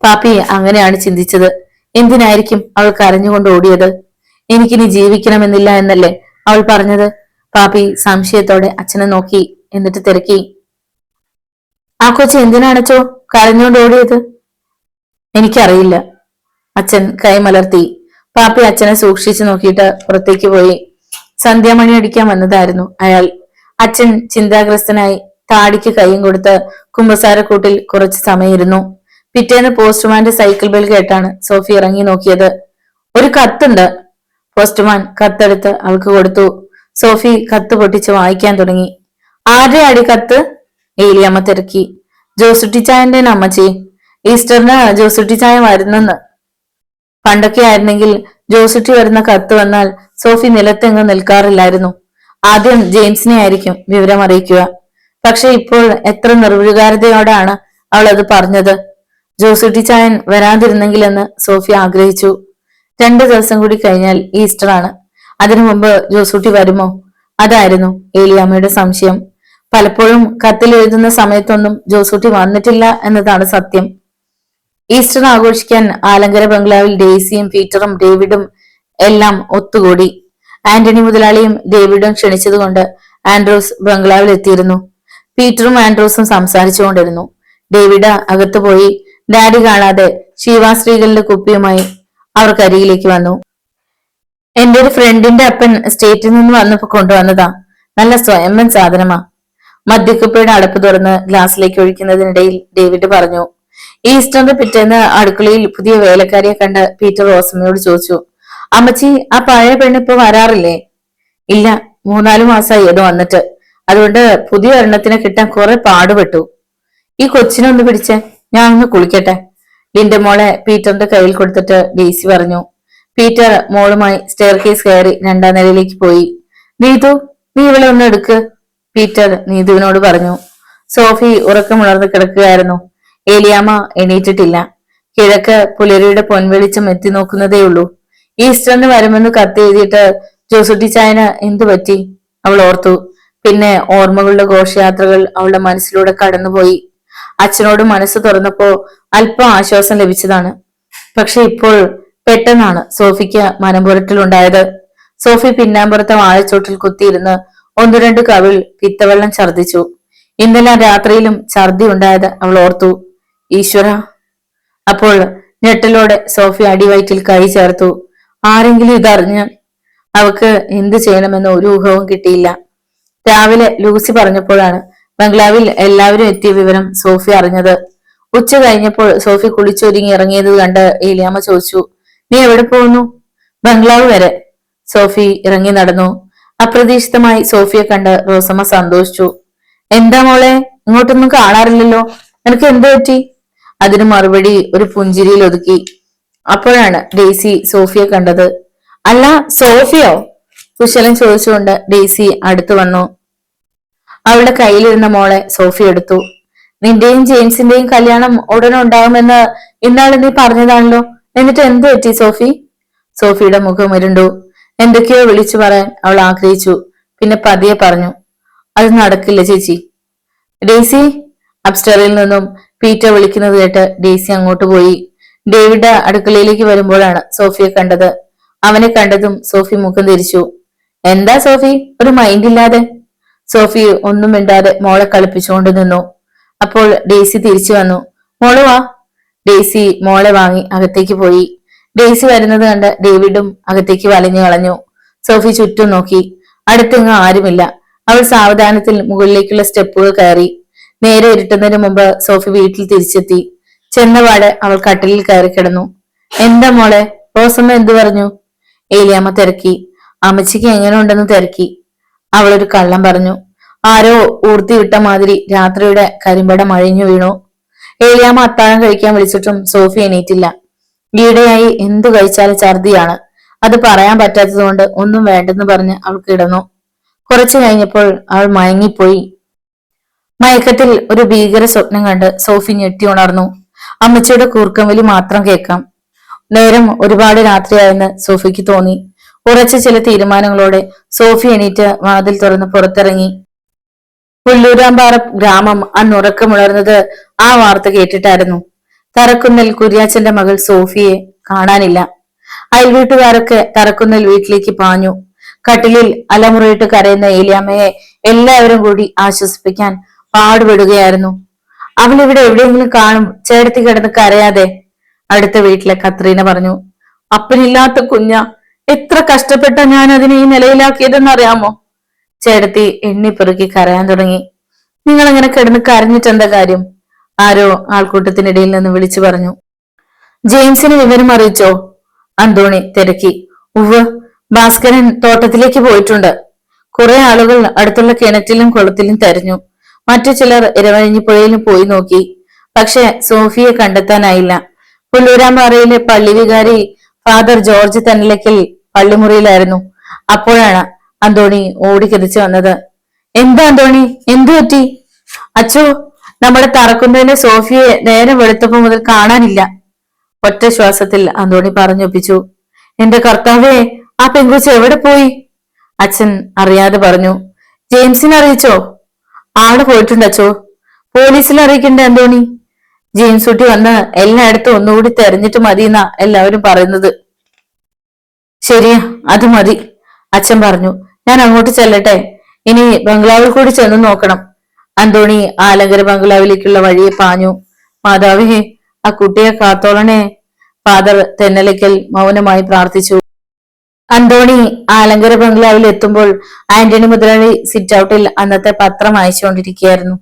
പാപ്പി അങ്ങനെയാണ് ചിന്തിച്ചത്. എന്തിനായിരിക്കും അവൾ കരഞ്ഞുകൊണ്ട് ഓടിയത്? എനിക്കിനി ജീവിക്കണമെന്നില്ല എന്നല്ലേ അവൾ പറഞ്ഞത്? പാപ്പി സംശയത്തോടെ അച്ഛനെ നോക്കി. എന്നിട്ട് തിരക്കി, ആ കൊച്ചു എന്തിനാണച്ചോ കരഞ്ഞുകൊണ്ട് ഓടിയത്? എനിക്കറിയില്ല. അച്ഛൻ കൈമലർത്തി. പാപ്പി അച്ഛനെ സൂക്ഷിച്ചു നോക്കിയിട്ട് പുറത്തേക്ക് പോയി. സന്ധ്യാമണി അടിക്കാൻ വന്നതായിരുന്നു അയാൾ. അച്ഛൻ ചിന്താഗ്രസ്തനായി താടിക്ക് കൈയും കൊടുത്ത് കുമ്പസാരക്കൂട്ടിൽ കുറച്ചു സമയം ഇരുന്നു. പിറ്റേന്ന് പോസ്റ്റ്മാന്റെ സൈക്കിൾ ബെൽ കേട്ടാണ് സോഫി ഇറങ്ങി നോക്കിയത്. ഒരു കത്തുണ്ട്. പോസ്റ്റ്മാൻ കത്തെടുത്ത് അവൾക്ക് കൊടുത്തു. സോഫി കത്ത് പൊട്ടിച്ച് വായിക്കാൻ തുടങ്ങി. ആരുടെ അടി കത്ത്? ഏലിയമ്മ തിരക്കി. ജോസുട്ടിച്ചായന്റെ അമ്മച്ചി. ഈസ്റ്ററിന് ജോസുട്ടിച്ചായ വരുന്നെന്ന്. പണ്ടൊക്കെ ആയിരുന്നെങ്കിൽ ജോസുട്ടി വരുന്ന കത്ത് വന്നാൽ സോഫി നിലത്തെങ്ങും നിൽക്കാറില്ലായിരുന്നു. ആദ്യം ജെയിംസിനെ ആയിരിക്കും വിവരം അറിയിക്കുക. പക്ഷെ ഇപ്പോൾ എത്ര നിർവികാരതയോടാണ് അവൾ അത് പറഞ്ഞത്. ജോസുട്ടിച്ചായൻ വരാതിരുന്നെങ്കിലെന്ന് സോഫി ആഗ്രഹിച്ചു. 2 ദിവസം കൂടി കഴിഞ്ഞാൽ ഈസ്റ്റർ ആണ്. അതിനു മുമ്പ് ജോസൂട്ടി വരുമോ? അതായിരുന്നു ഏലിയാമ്മയുടെ സംശയം. പലപ്പോഴും കത്തിൽ എഴുതുന്ന സമയത്തൊന്നും ജോസൂട്ടി വന്നിട്ടില്ല എന്നതാണ് സത്യം. ഈസ്റ്റർ ആഘോഷിക്കാൻ ആലങ്കര ബംഗ്ലാവിൽ ഡെയ്സിയും പീറ്ററും ഡേവിഡും എല്ലാം ഒത്തുകൂടി. ആന്റണി മുതലാളിയും ഡേവിഡും ക്ഷണിച്ചതുകൊണ്ട് ആൻഡ്രൂസ് ബംഗ്ലാവിൽ എത്തിയിരുന്നു. പീറ്ററും ആൻഡ്രൂസും സംസാരിച്ചുകൊണ്ടിരുന്നു. ഡേവിഡ് അകത്തു പോയി. ഡാഡി കാണാതെ ശിവാശ്രീകളുടെ കുപ്പിയുമായി അവർക്കരികിലേക്ക് വന്നു. എന്റെ ഒരു ഫ്രണ്ടിന്റെ അപ്പൻ സ്റ്റേറ്റിൽ നിന്ന് വന്നപ്പോ കൊണ്ടുവന്നതാ. നല്ല സ്വയംഭൻ സാധനമാ. മദ്യക്കുപ്പിയുടെ അടപ്പ് തുറന്ന് ഗ്ലാസ്സിലേക്ക് ഒഴിക്കുന്നതിനിടയിൽ ഡേവിഡ് പറഞ്ഞു. ഈസ്റ്ററിന്റെ പിറ്റേന്ന് അടുക്കളയിൽ പുതിയ വേലക്കാരിയെ കണ്ട് പീറ്റർ റോസമ്മയോട് ചോദിച്ചു, അമ്മച്ചി, ആ പഴയ പെണ്ണിപ്പോ വരാറില്ലേ? ഇല്ല, 3-4 മാസമായി അത് വന്നിട്ട്. അതുകൊണ്ട് പുതിയ ഒരെണ്ണത്തിനെ കിട്ടാൻ കുറെ പാടുപെട്ടു. ഈ കൊച്ചിനെ ഒന്ന് പിടിച്ചേ, ഞാൻ ഒന്ന് കുളിക്കട്ടെ. ലിന്റെ മോളെ പീറ്ററിന്റെ കയ്യിൽ കൊടുത്തിട്ട് ഡെയ്സി പറഞ്ഞു. പീറ്റർ മോളുമായി സ്റ്റെയർ കേസ് കയറി 2ാം നിലയിലേക്ക് പോയി. നീതു, നീ ഇവളെ ഒന്ന് എടുക്ക്, പീറ്റർ നീതുവിനോട് പറഞ്ഞു. സോഫി ഉറക്കമുണർന്ന് കിടക്കുകയായിരുന്നു. ഏലിയാമ്മ എണീറ്റിട്ടില്ല. കിഴക്ക് പുലരിയുടെ പൊൻവെളിച്ചം എത്തി നോക്കുന്നതേയുള്ളൂ. ഈസ്റ്ററിന് വരുമെന്ന് കത്തെഴുതിയിട്ട് ജോസുട്ടിച്ചായന് എന്തു പറ്റി? അവൾ ഓർത്തു. പിന്നെ ഓർമ്മകളുടെ ഘോഷയാത്രകൾ അവളുടെ മനസ്സിലൂടെ കടന്നുപോയി. അച്ഛനോട് മനസ്സ് തുറന്നപ്പോ അല്പം ആശ്വാസം ലഭിച്ചതാണ്. പക്ഷെ ഇപ്പോൾ പെട്ടെന്നാണ് സോഫിക്ക് മനംപുരട്ടലുണ്ടായത്. സോഫി പിന്നാമ്പുറത്തെ വാഴച്ചോട്ടിൽ കുത്തിയിരുന്ന് ഒന്നു രണ്ട് കവിൾ പിത്തവെള്ളം ഛർദിച്ചു. ഇന്നലെ രാത്രിയിലും ഛർദി ഉണ്ടായത് അവൾ ഓർത്തു. ഈശ്വര! അപ്പോൾ ഞെട്ടലോടെ സോഫി അടിവയറ്റിൽ കൈ ചേർത്തു. ആരെങ്കിലും ഇതറിഞ്ഞ് അവക്ക് എന്ത് ചെയ്യണമെന്ന് ഒരു ഊഹവും കിട്ടിയില്ല. രാവിലെ ലൂസി പറഞ്ഞപ്പോഴാണ് ബംഗ്ലാവിൽ എല്ലാവരും എത്തിയ വിവരം സോഫി അറിഞ്ഞത്. ഉച്ച കഴിഞ്ഞപ്പോൾ സോഫി കുളിച്ചൊരുങ്ങി ഇറങ്ങിയത് കണ്ട് ഏലിയാമ്മ ചോദിച്ചു, നീ എവിടെ പോകുന്നു? ബംഗ്ലാവ് വരെ. സോഫി ഇറങ്ങി നടന്നു. അപ്രതീക്ഷിതമായി സോഫിയെ കണ്ട് റോസമ്മ സന്തോഷിച്ചു. എന്താ മോളെ, ഇങ്ങോട്ടൊന്നും കാണാറില്ലല്ലോ, നിനക്ക് എന്ത് പറ്റി? അതിന് മറുപടി ഒരു പുഞ്ചിരിയിൽ ഒതുക്കി. അപ്പോഴാണ് ഡെയ്സി സോഫിയെ കണ്ടത്. അല്ല, സോഫിയോ? കുശലൻ ചോദിച്ചുകൊണ്ട് ഡെയ്സി അടുത്തു വന്നു. അവളുടെ കയ്യിലിരുന്ന മോളെ സോഫി എടുത്തു. നിന്റെയും ജെയിംസിന്റെയും കല്യാണം ഉടനെ ഉണ്ടാകുമെന്ന് ഇന്നാളെ നീ പറഞ്ഞതാണല്ലോ, എന്നിട്ട് എന്ത് പറ്റി സോഫി? സോഫിയുടെ മുഖം ഇരുണ്ടു. എന്തൊക്കെയോ വിളിച്ചു പറയാൻ അവൾ ആഗ്രഹിച്ചു. പിന്നെ പതിയെ പറഞ്ഞു, അത് നടക്കില്ല ചേച്ചി. ഡെയ്സി! അപ്സ്റ്ററിൽ നിന്നും പീറ്റർ വിളിക്കുന്നത് കേട്ട് ഡെയ്സി അങ്ങോട്ട് പോയി. ഡേവിഡ് അടുക്കളയിലേക്ക് വരുമ്പോഴാണ് സോഫിയെ കണ്ടത്. അവനെ കണ്ടതും സോഫി മുഖം തിരിച്ചു. എന്താ സോഫി, ഒരു മൈൻഡ് ഇല്ലാതെ? സോഫി ഒന്നും മിണ്ടാതെ മോളെ കളിപ്പിച്ചുകൊണ്ട് നിന്നു. അപ്പോൾ ഡെയ്സി തിരിച്ചു വന്നു. മോള് വാ. ഡെയ്സി മോളെ വാങ്ങി അകത്തേക്ക് പോയി. ഡെയ്സി വരുന്നത് കണ്ട് ഡേവിഡും അകത്തേക്ക് വലിഞ്ഞു കളഞ്ഞു. സോഫി ചുറ്റും നോക്കി. അടുത്തെങ്ങും ആരുമില്ല. അവൾ സാവധാനത്തിൽ മുകളിലേക്കുള്ള സ്റ്റെപ്പുകൾ കയറി. നേരെ ഇരുട്ടുന്നതിന് മുമ്പ് സോഫി വീട്ടിൽ തിരിച്ചെത്തി. ചെന്നപാട് അവൾ കട്ടിലിൽ കയറി കിടന്നു. എന്താ മോളെ, റോസമ്മ എന്തു പറഞ്ഞു? ഏലിയാമ്മ തിരക്കി. അമ്മച്ചിക്ക് എങ്ങനെ ഉണ്ടെന്ന് തിരക്കി. അവളൊരു കള്ളം പറഞ്ഞു. ആരോ ഊർത്തി വിട്ട മാതിരി രാത്രിയുടെ കരിമ്പടം അഴിഞ്ഞു വീണു. ഏലിയാമ്മ അത്താഴം കഴിക്കാൻ വിളിച്ചിട്ടും സോഫി എണീറ്റില്ല. ഈയിടെയായി എന്തു കഴിച്ചാലും ഛർദിയാണ്. അത് പറയാൻ പറ്റാത്തതുകൊണ്ട് ഒന്നും വേണ്ടെന്ന് പറഞ്ഞ് അവൾ കിടന്നു. കുറച്ചു കഴിഞ്ഞപ്പോൾ അവൾ മയങ്ങിപ്പോയി. മയക്കത്തിൽ ഒരു ഭീകര സ്വപ്നം കണ്ട് സോഫി ഞെട്ടി ഉണർന്നു. അമ്മച്ചിയുടെ കൂർക്കംവലി മാത്രം കേൾക്കാം. നേരം ഒരുപാട് രാത്രിയായെന്ന് സോഫിക്ക് തോന്നി. ഉറച്ച ചില തീരുമാനങ്ങളോടെ സോഫി എണീറ്റ് വാതിൽ തുറന്ന് പുറത്തിറങ്ങി. പുല്ലൂരാമ്പാറ ഗ്രാമം അന്ന് ഉറക്കമുണർന്നത് ആ വാർത്ത കേട്ടിട്ടായിരുന്നു. തറക്കുന്നൽ കുര്യാച്ചന്റെ മകൾ സോഫിയെ കാണാനില്ല. അയൽവീട്ടുകാരൊക്കെ തറക്കുന്നൽ വീട്ടിലേക്ക് പാഞ്ഞു. കട്ടിലിൽ അലമുറയിട്ട് കരയുന്ന ഏലിയാമ്മയെ എല്ലാവരും കൂടി ആശ്വസിപ്പിക്കാൻ പാടുപെടുകയായിരുന്നു. അവൾ ഇവിടെ എവിടെയെങ്കിലും കാണും, ചേട്ടത്തി കിടന്ന് കരയാതെ. അടുത്ത വീട്ടിലെ കത്രീന പറഞ്ഞു. അപ്പനില്ലാത്ത കുഞ്ഞ, എത്ര കഷ്ടപ്പെട്ട ഞാൻ അതിനെ ഈ നിലയിലാക്കിയതെന്ന് അറിയാമോ? ചേട്ടത്തി എണ്ണിപ്പെറുക്കി കരയാൻ തുടങ്ങി. നിങ്ങൾ അങ്ങനെ കിടന്ന് കരഞ്ഞിട്ടെന്താ കാര്യം? ആരോ ആൾക്കൂട്ടത്തിനിടയിൽ നിന്ന് വിളിച്ചു പറഞ്ഞു. ജെയിംസിന് വിവരം അറിയിച്ചോ? അന്തോണി തിരക്കി. ഉവ്വ്, ഭാസ്കരൻ തോട്ടത്തിലേക്ക് പോയിട്ടുണ്ട്. കുറെ ആളുകൾ അടുത്തുള്ള കിണറ്റിലും കുളത്തിലും തെരഞ്ഞു. മറ്റു ചിലർ ഇരവഴിഞ്ഞിപ്പുഴയിലും പോയി നോക്കി. പക്ഷെ സോഫിയെ കണ്ടെത്താനായില്ല. പുല്ലൂരാമ്പാറയിലെ പള്ളി വികാരി ഫാദർ ജോർജ് തന്നിലക്കൽ പള്ളിമുറിയിലായിരുന്നു. അപ്പോഴാണ് അന്തോണി ഓടിക്കതിച്ചു വന്നത്. എന്താ അന്തോണി, എന്തു പറ്റി? അച്ചോ, നമ്മുടെ തറക്കുന്നതിലെ സോഫിയെ നേരം വെളുത്തപ്പോ മുതൽ കാണാനില്ല. ഒറ്റ ശ്വാസത്തിൽ അന്തോണി പറഞ്ഞൊപ്പിച്ചു. എന്റെ കർത്താവേ, ആ പെങ്കുച്ച് എവിടെ പോയി? അച്ഛൻ അറിയാതെ പറഞ്ഞു. ജെയിംസിനെ അറിയിച്ചോ? ആള് പോയിട്ടുണ്ട് അച്ചോ. പോലീസിൽ അറിയിക്കണ്ടേ അന്തോണി? ജെയിംസ് കുട്ടി വന്ന് എല്ലായിടത്തും ഒന്നുകൂടി തെരഞ്ഞിട്ട് മതിയെന്നാ എല്ലാവരും പറയുന്നത്. ശരിയാ, അത് മതി, അച്ഛൻ പറഞ്ഞു. ഞാൻ അങ്ങോട്ട് ചെല്ലട്ടെ. ഇനി ബംഗ്ലാവിൽ കൂടി ചെന്ന് നോക്കണം. അന്തോണി ആലങ്കര ബംഗ്ലാവിലേക്കുള്ള വഴിയെ പാഞ്ഞു. മാതാവേ, ആ കുട്ടിയെ കാത്തോളണേ. ഫാദർ തെന്നലയ്ക്കൽ മൗനമായി പ്രാർത്ഥിച്ചു. അന്തോണി ആലങ്കര ബംഗ്ലാവിൽ എത്തുമ്പോൾ ആന്റണി മുതലാളി സിറ്റ് ഔട്ടിൽ അന്നത്തെ പത്രം അയച്ചുകൊണ്ടിരിക്കുകയായിരുന്നു.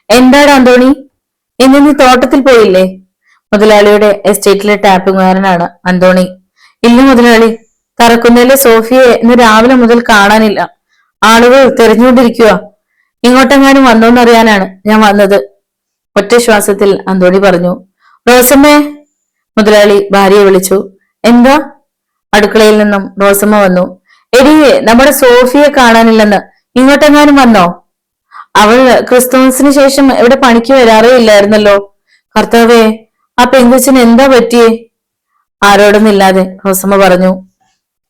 എന്താണ് അന്തോണി, ഇന്ന് നീ തോട്ടത്തിൽ പോയില്ലേ? മുതലാളിയുടെ എസ്റ്റേറ്റിലെ ടാപ്പിംഗുകാരനാണ് അന്തോണി. ഇല്ല മുതലാളി, തറക്കുന്നതിലെ സോഫിയെ ഇന്ന് രാവിലെ മുതൽ കാണാനില്ല. ആളുകൾ തെരഞ്ഞുകൊണ്ടിരിക്കുക. ഇങ്ങോട്ടെങ്ങാനും വന്നോന്നറിയാനാണ് ഞാൻ വന്നത്. ഒറ്റ ശ്വാസത്തിൽ അന്തോണി പറഞ്ഞു. റോസമ്മേ! മുതലാളി ഭാര്യയെ വിളിച്ചു. എന്താ? അടുക്കളയിൽ നിന്നും റോസമ്മ വന്നു. എടി, നമ്മുടെ സോഫിയെ കാണാനില്ലെന്ന്. ഇങ്ങോട്ടെങ്ങാനും വന്നോ? അവൾ ക്രിസ്തുമസിന് ശേഷം ഇവിടെ പണിക്ക് വരാറേ ഇല്ലായിരുന്നല്ലോ. കർത്താവേ, ആ പെങ്കുച്ചിന് എന്താ പറ്റിയേ? ആരോടൊന്നില്ലാതെ റോസമ്മ പറഞ്ഞു.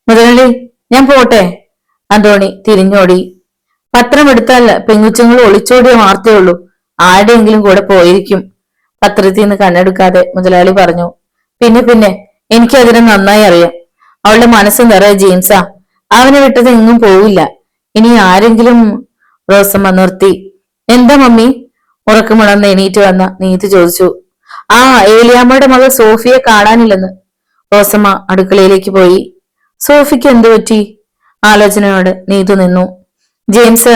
മുതലാളി, ഞാൻ പോട്ടെ. അന്തോണി തിരിഞ്ഞോടി. പത്രം എടുത്താൽ പെങ്കുച്ചുങ്ങൾ ഒളിച്ചോടിയ വാർത്തയേ ഉള്ളൂ. ആരുടെയെങ്കിലും കൂടെ പോയിരിക്കും. പത്രത്തിൽ നിന്ന് കണ്ണെടുക്കാതെ മുതലാളി പറഞ്ഞു. പിന്നെ എനിക്കതിനെ നന്നായി അറിയാം. അവളുടെ മനസ്സ് നിറയെ ജെയിംസാ. അവനെ വിട്ടത് എങ്ങും പോവില്ല. ഇനി ആരെങ്കിലും. റോസമ്മ നിർത്തി. എന്താ മമ്മി? ഉറക്കമുണർന്ന് എണീറ്റ് വന്ന നീതു ചോദിച്ചു. ആ, ഏലിയാമ്മയുടെ മകൾ സോഫിയെ കാണാനില്ലെന്ന്. റോസമ്മ അടുക്കളയിലേക്ക് പോയി. സോഫിക്ക് എന്തു പറ്റി? ആലോചനയോട് നീതു നിന്നു. ജെയിംസ്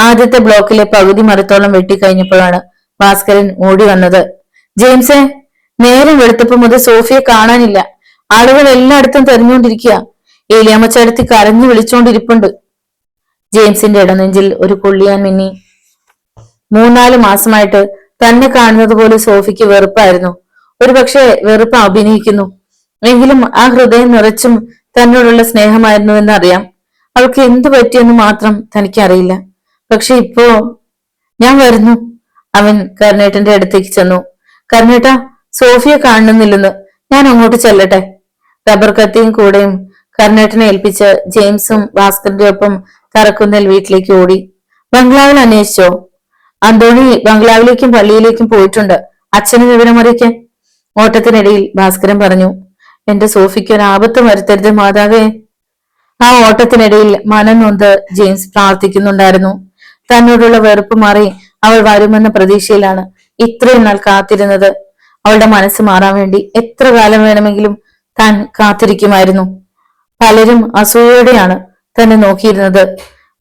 ആദ്യത്തെ ബ്ലോക്കിലെ പകുതി മരത്തോളം വെട്ടിക്കഴിഞ്ഞപ്പോഴാണ് ഭാസ്കരൻ ഓടി വന്നത്. ജെയിംസെ, നേരം വെളുത്തപ്പോ മുതൽ സോഫിയെ കാണാനില്ല. ആളുകൾ എല്ലായിടത്തും തെരഞ്ഞുകൊണ്ടിരിക്കുക. ഏലിയാമ്മ ചേട്ടത്തി കരഞ്ഞു വിളിച്ചോണ്ടിരിപ്പുണ്ട്. ജെയിംസിന്റെ ഇടനെഞ്ചിൽ ഒരു കൊള്ളിയാൻ മിന്നി. 3-4 മാസമായിട്ട് തന്നെ കാണുന്നത് പോലെ സോഫിക്ക് വെറുപ്പായിരുന്നു. ഒരുപക്ഷെ വെറുപ്പ് അഭിനയിക്കുന്നു. എങ്കിലും ആ ഹൃദയം നിറച്ചും തന്നോടുള്ള സ്നേഹമായിരുന്നുവെന്ന് അറിയാം. അവൾക്ക് എന്തു പറ്റിയെന്ന് മാത്രം തനിക്കറിയില്ല. പക്ഷെ ഇപ്പോ ഞാൻ വരുന്നു. അവൻ കരുണേട്ടന്റെ അടുത്തേക്ക് ചെന്നു. കരുണേട്ട, സോഫിയെ കാണുന്നില്ലെന്ന്. ഞാൻ അങ്ങോട്ട് ചെല്ലട്ടെ? റബ്ബർ കത്തിയും കൂടെയും കരുണേട്ടനെ ഏൽപ്പിച്ച് ജെയിംസും ഭാസ്കറിന്റെ ഒപ്പം തറക്കുന്നൽ വീട്ടിലേക്ക് ഓടി. ബംഗ്ലാവിൽ അന്വേഷിച്ചോ? അന്തോണി ബംഗ്ലാവിലേക്കും പള്ളിയിലേക്കും പോയിട്ടുണ്ട്. അച്ഛന് വിവരം അറിയിക്കാൻ. ഓട്ടത്തിനിടയിൽ ഭാസ്കരൻ പറഞ്ഞു. എന്റെ സോഫിക്ക് ഒരു ആപത്തും വരുത്തരുത് മാതാവേ. ആ ഓട്ടത്തിനിടയിൽ മനം നൊന്ത് ജെയിംസ് പ്രാർത്ഥിക്കുന്നുണ്ടായിരുന്നു. തന്നോടുള്ള വെറുപ്പ് മാറി അവൾ വരുമെന്ന പ്രതീക്ഷയിലാണ് ഇത്രയും നാൾ കാത്തിരുന്നത്. അവളുടെ മനസ്സ് മാറാൻ വേണ്ടി എത്ര കാലം വേണമെങ്കിലും താൻ കാത്തിരിക്കുമായിരുന്നു. പലരും അസൂയയോടെയാണ് തന്നെ നോക്കിയിരുന്നത്.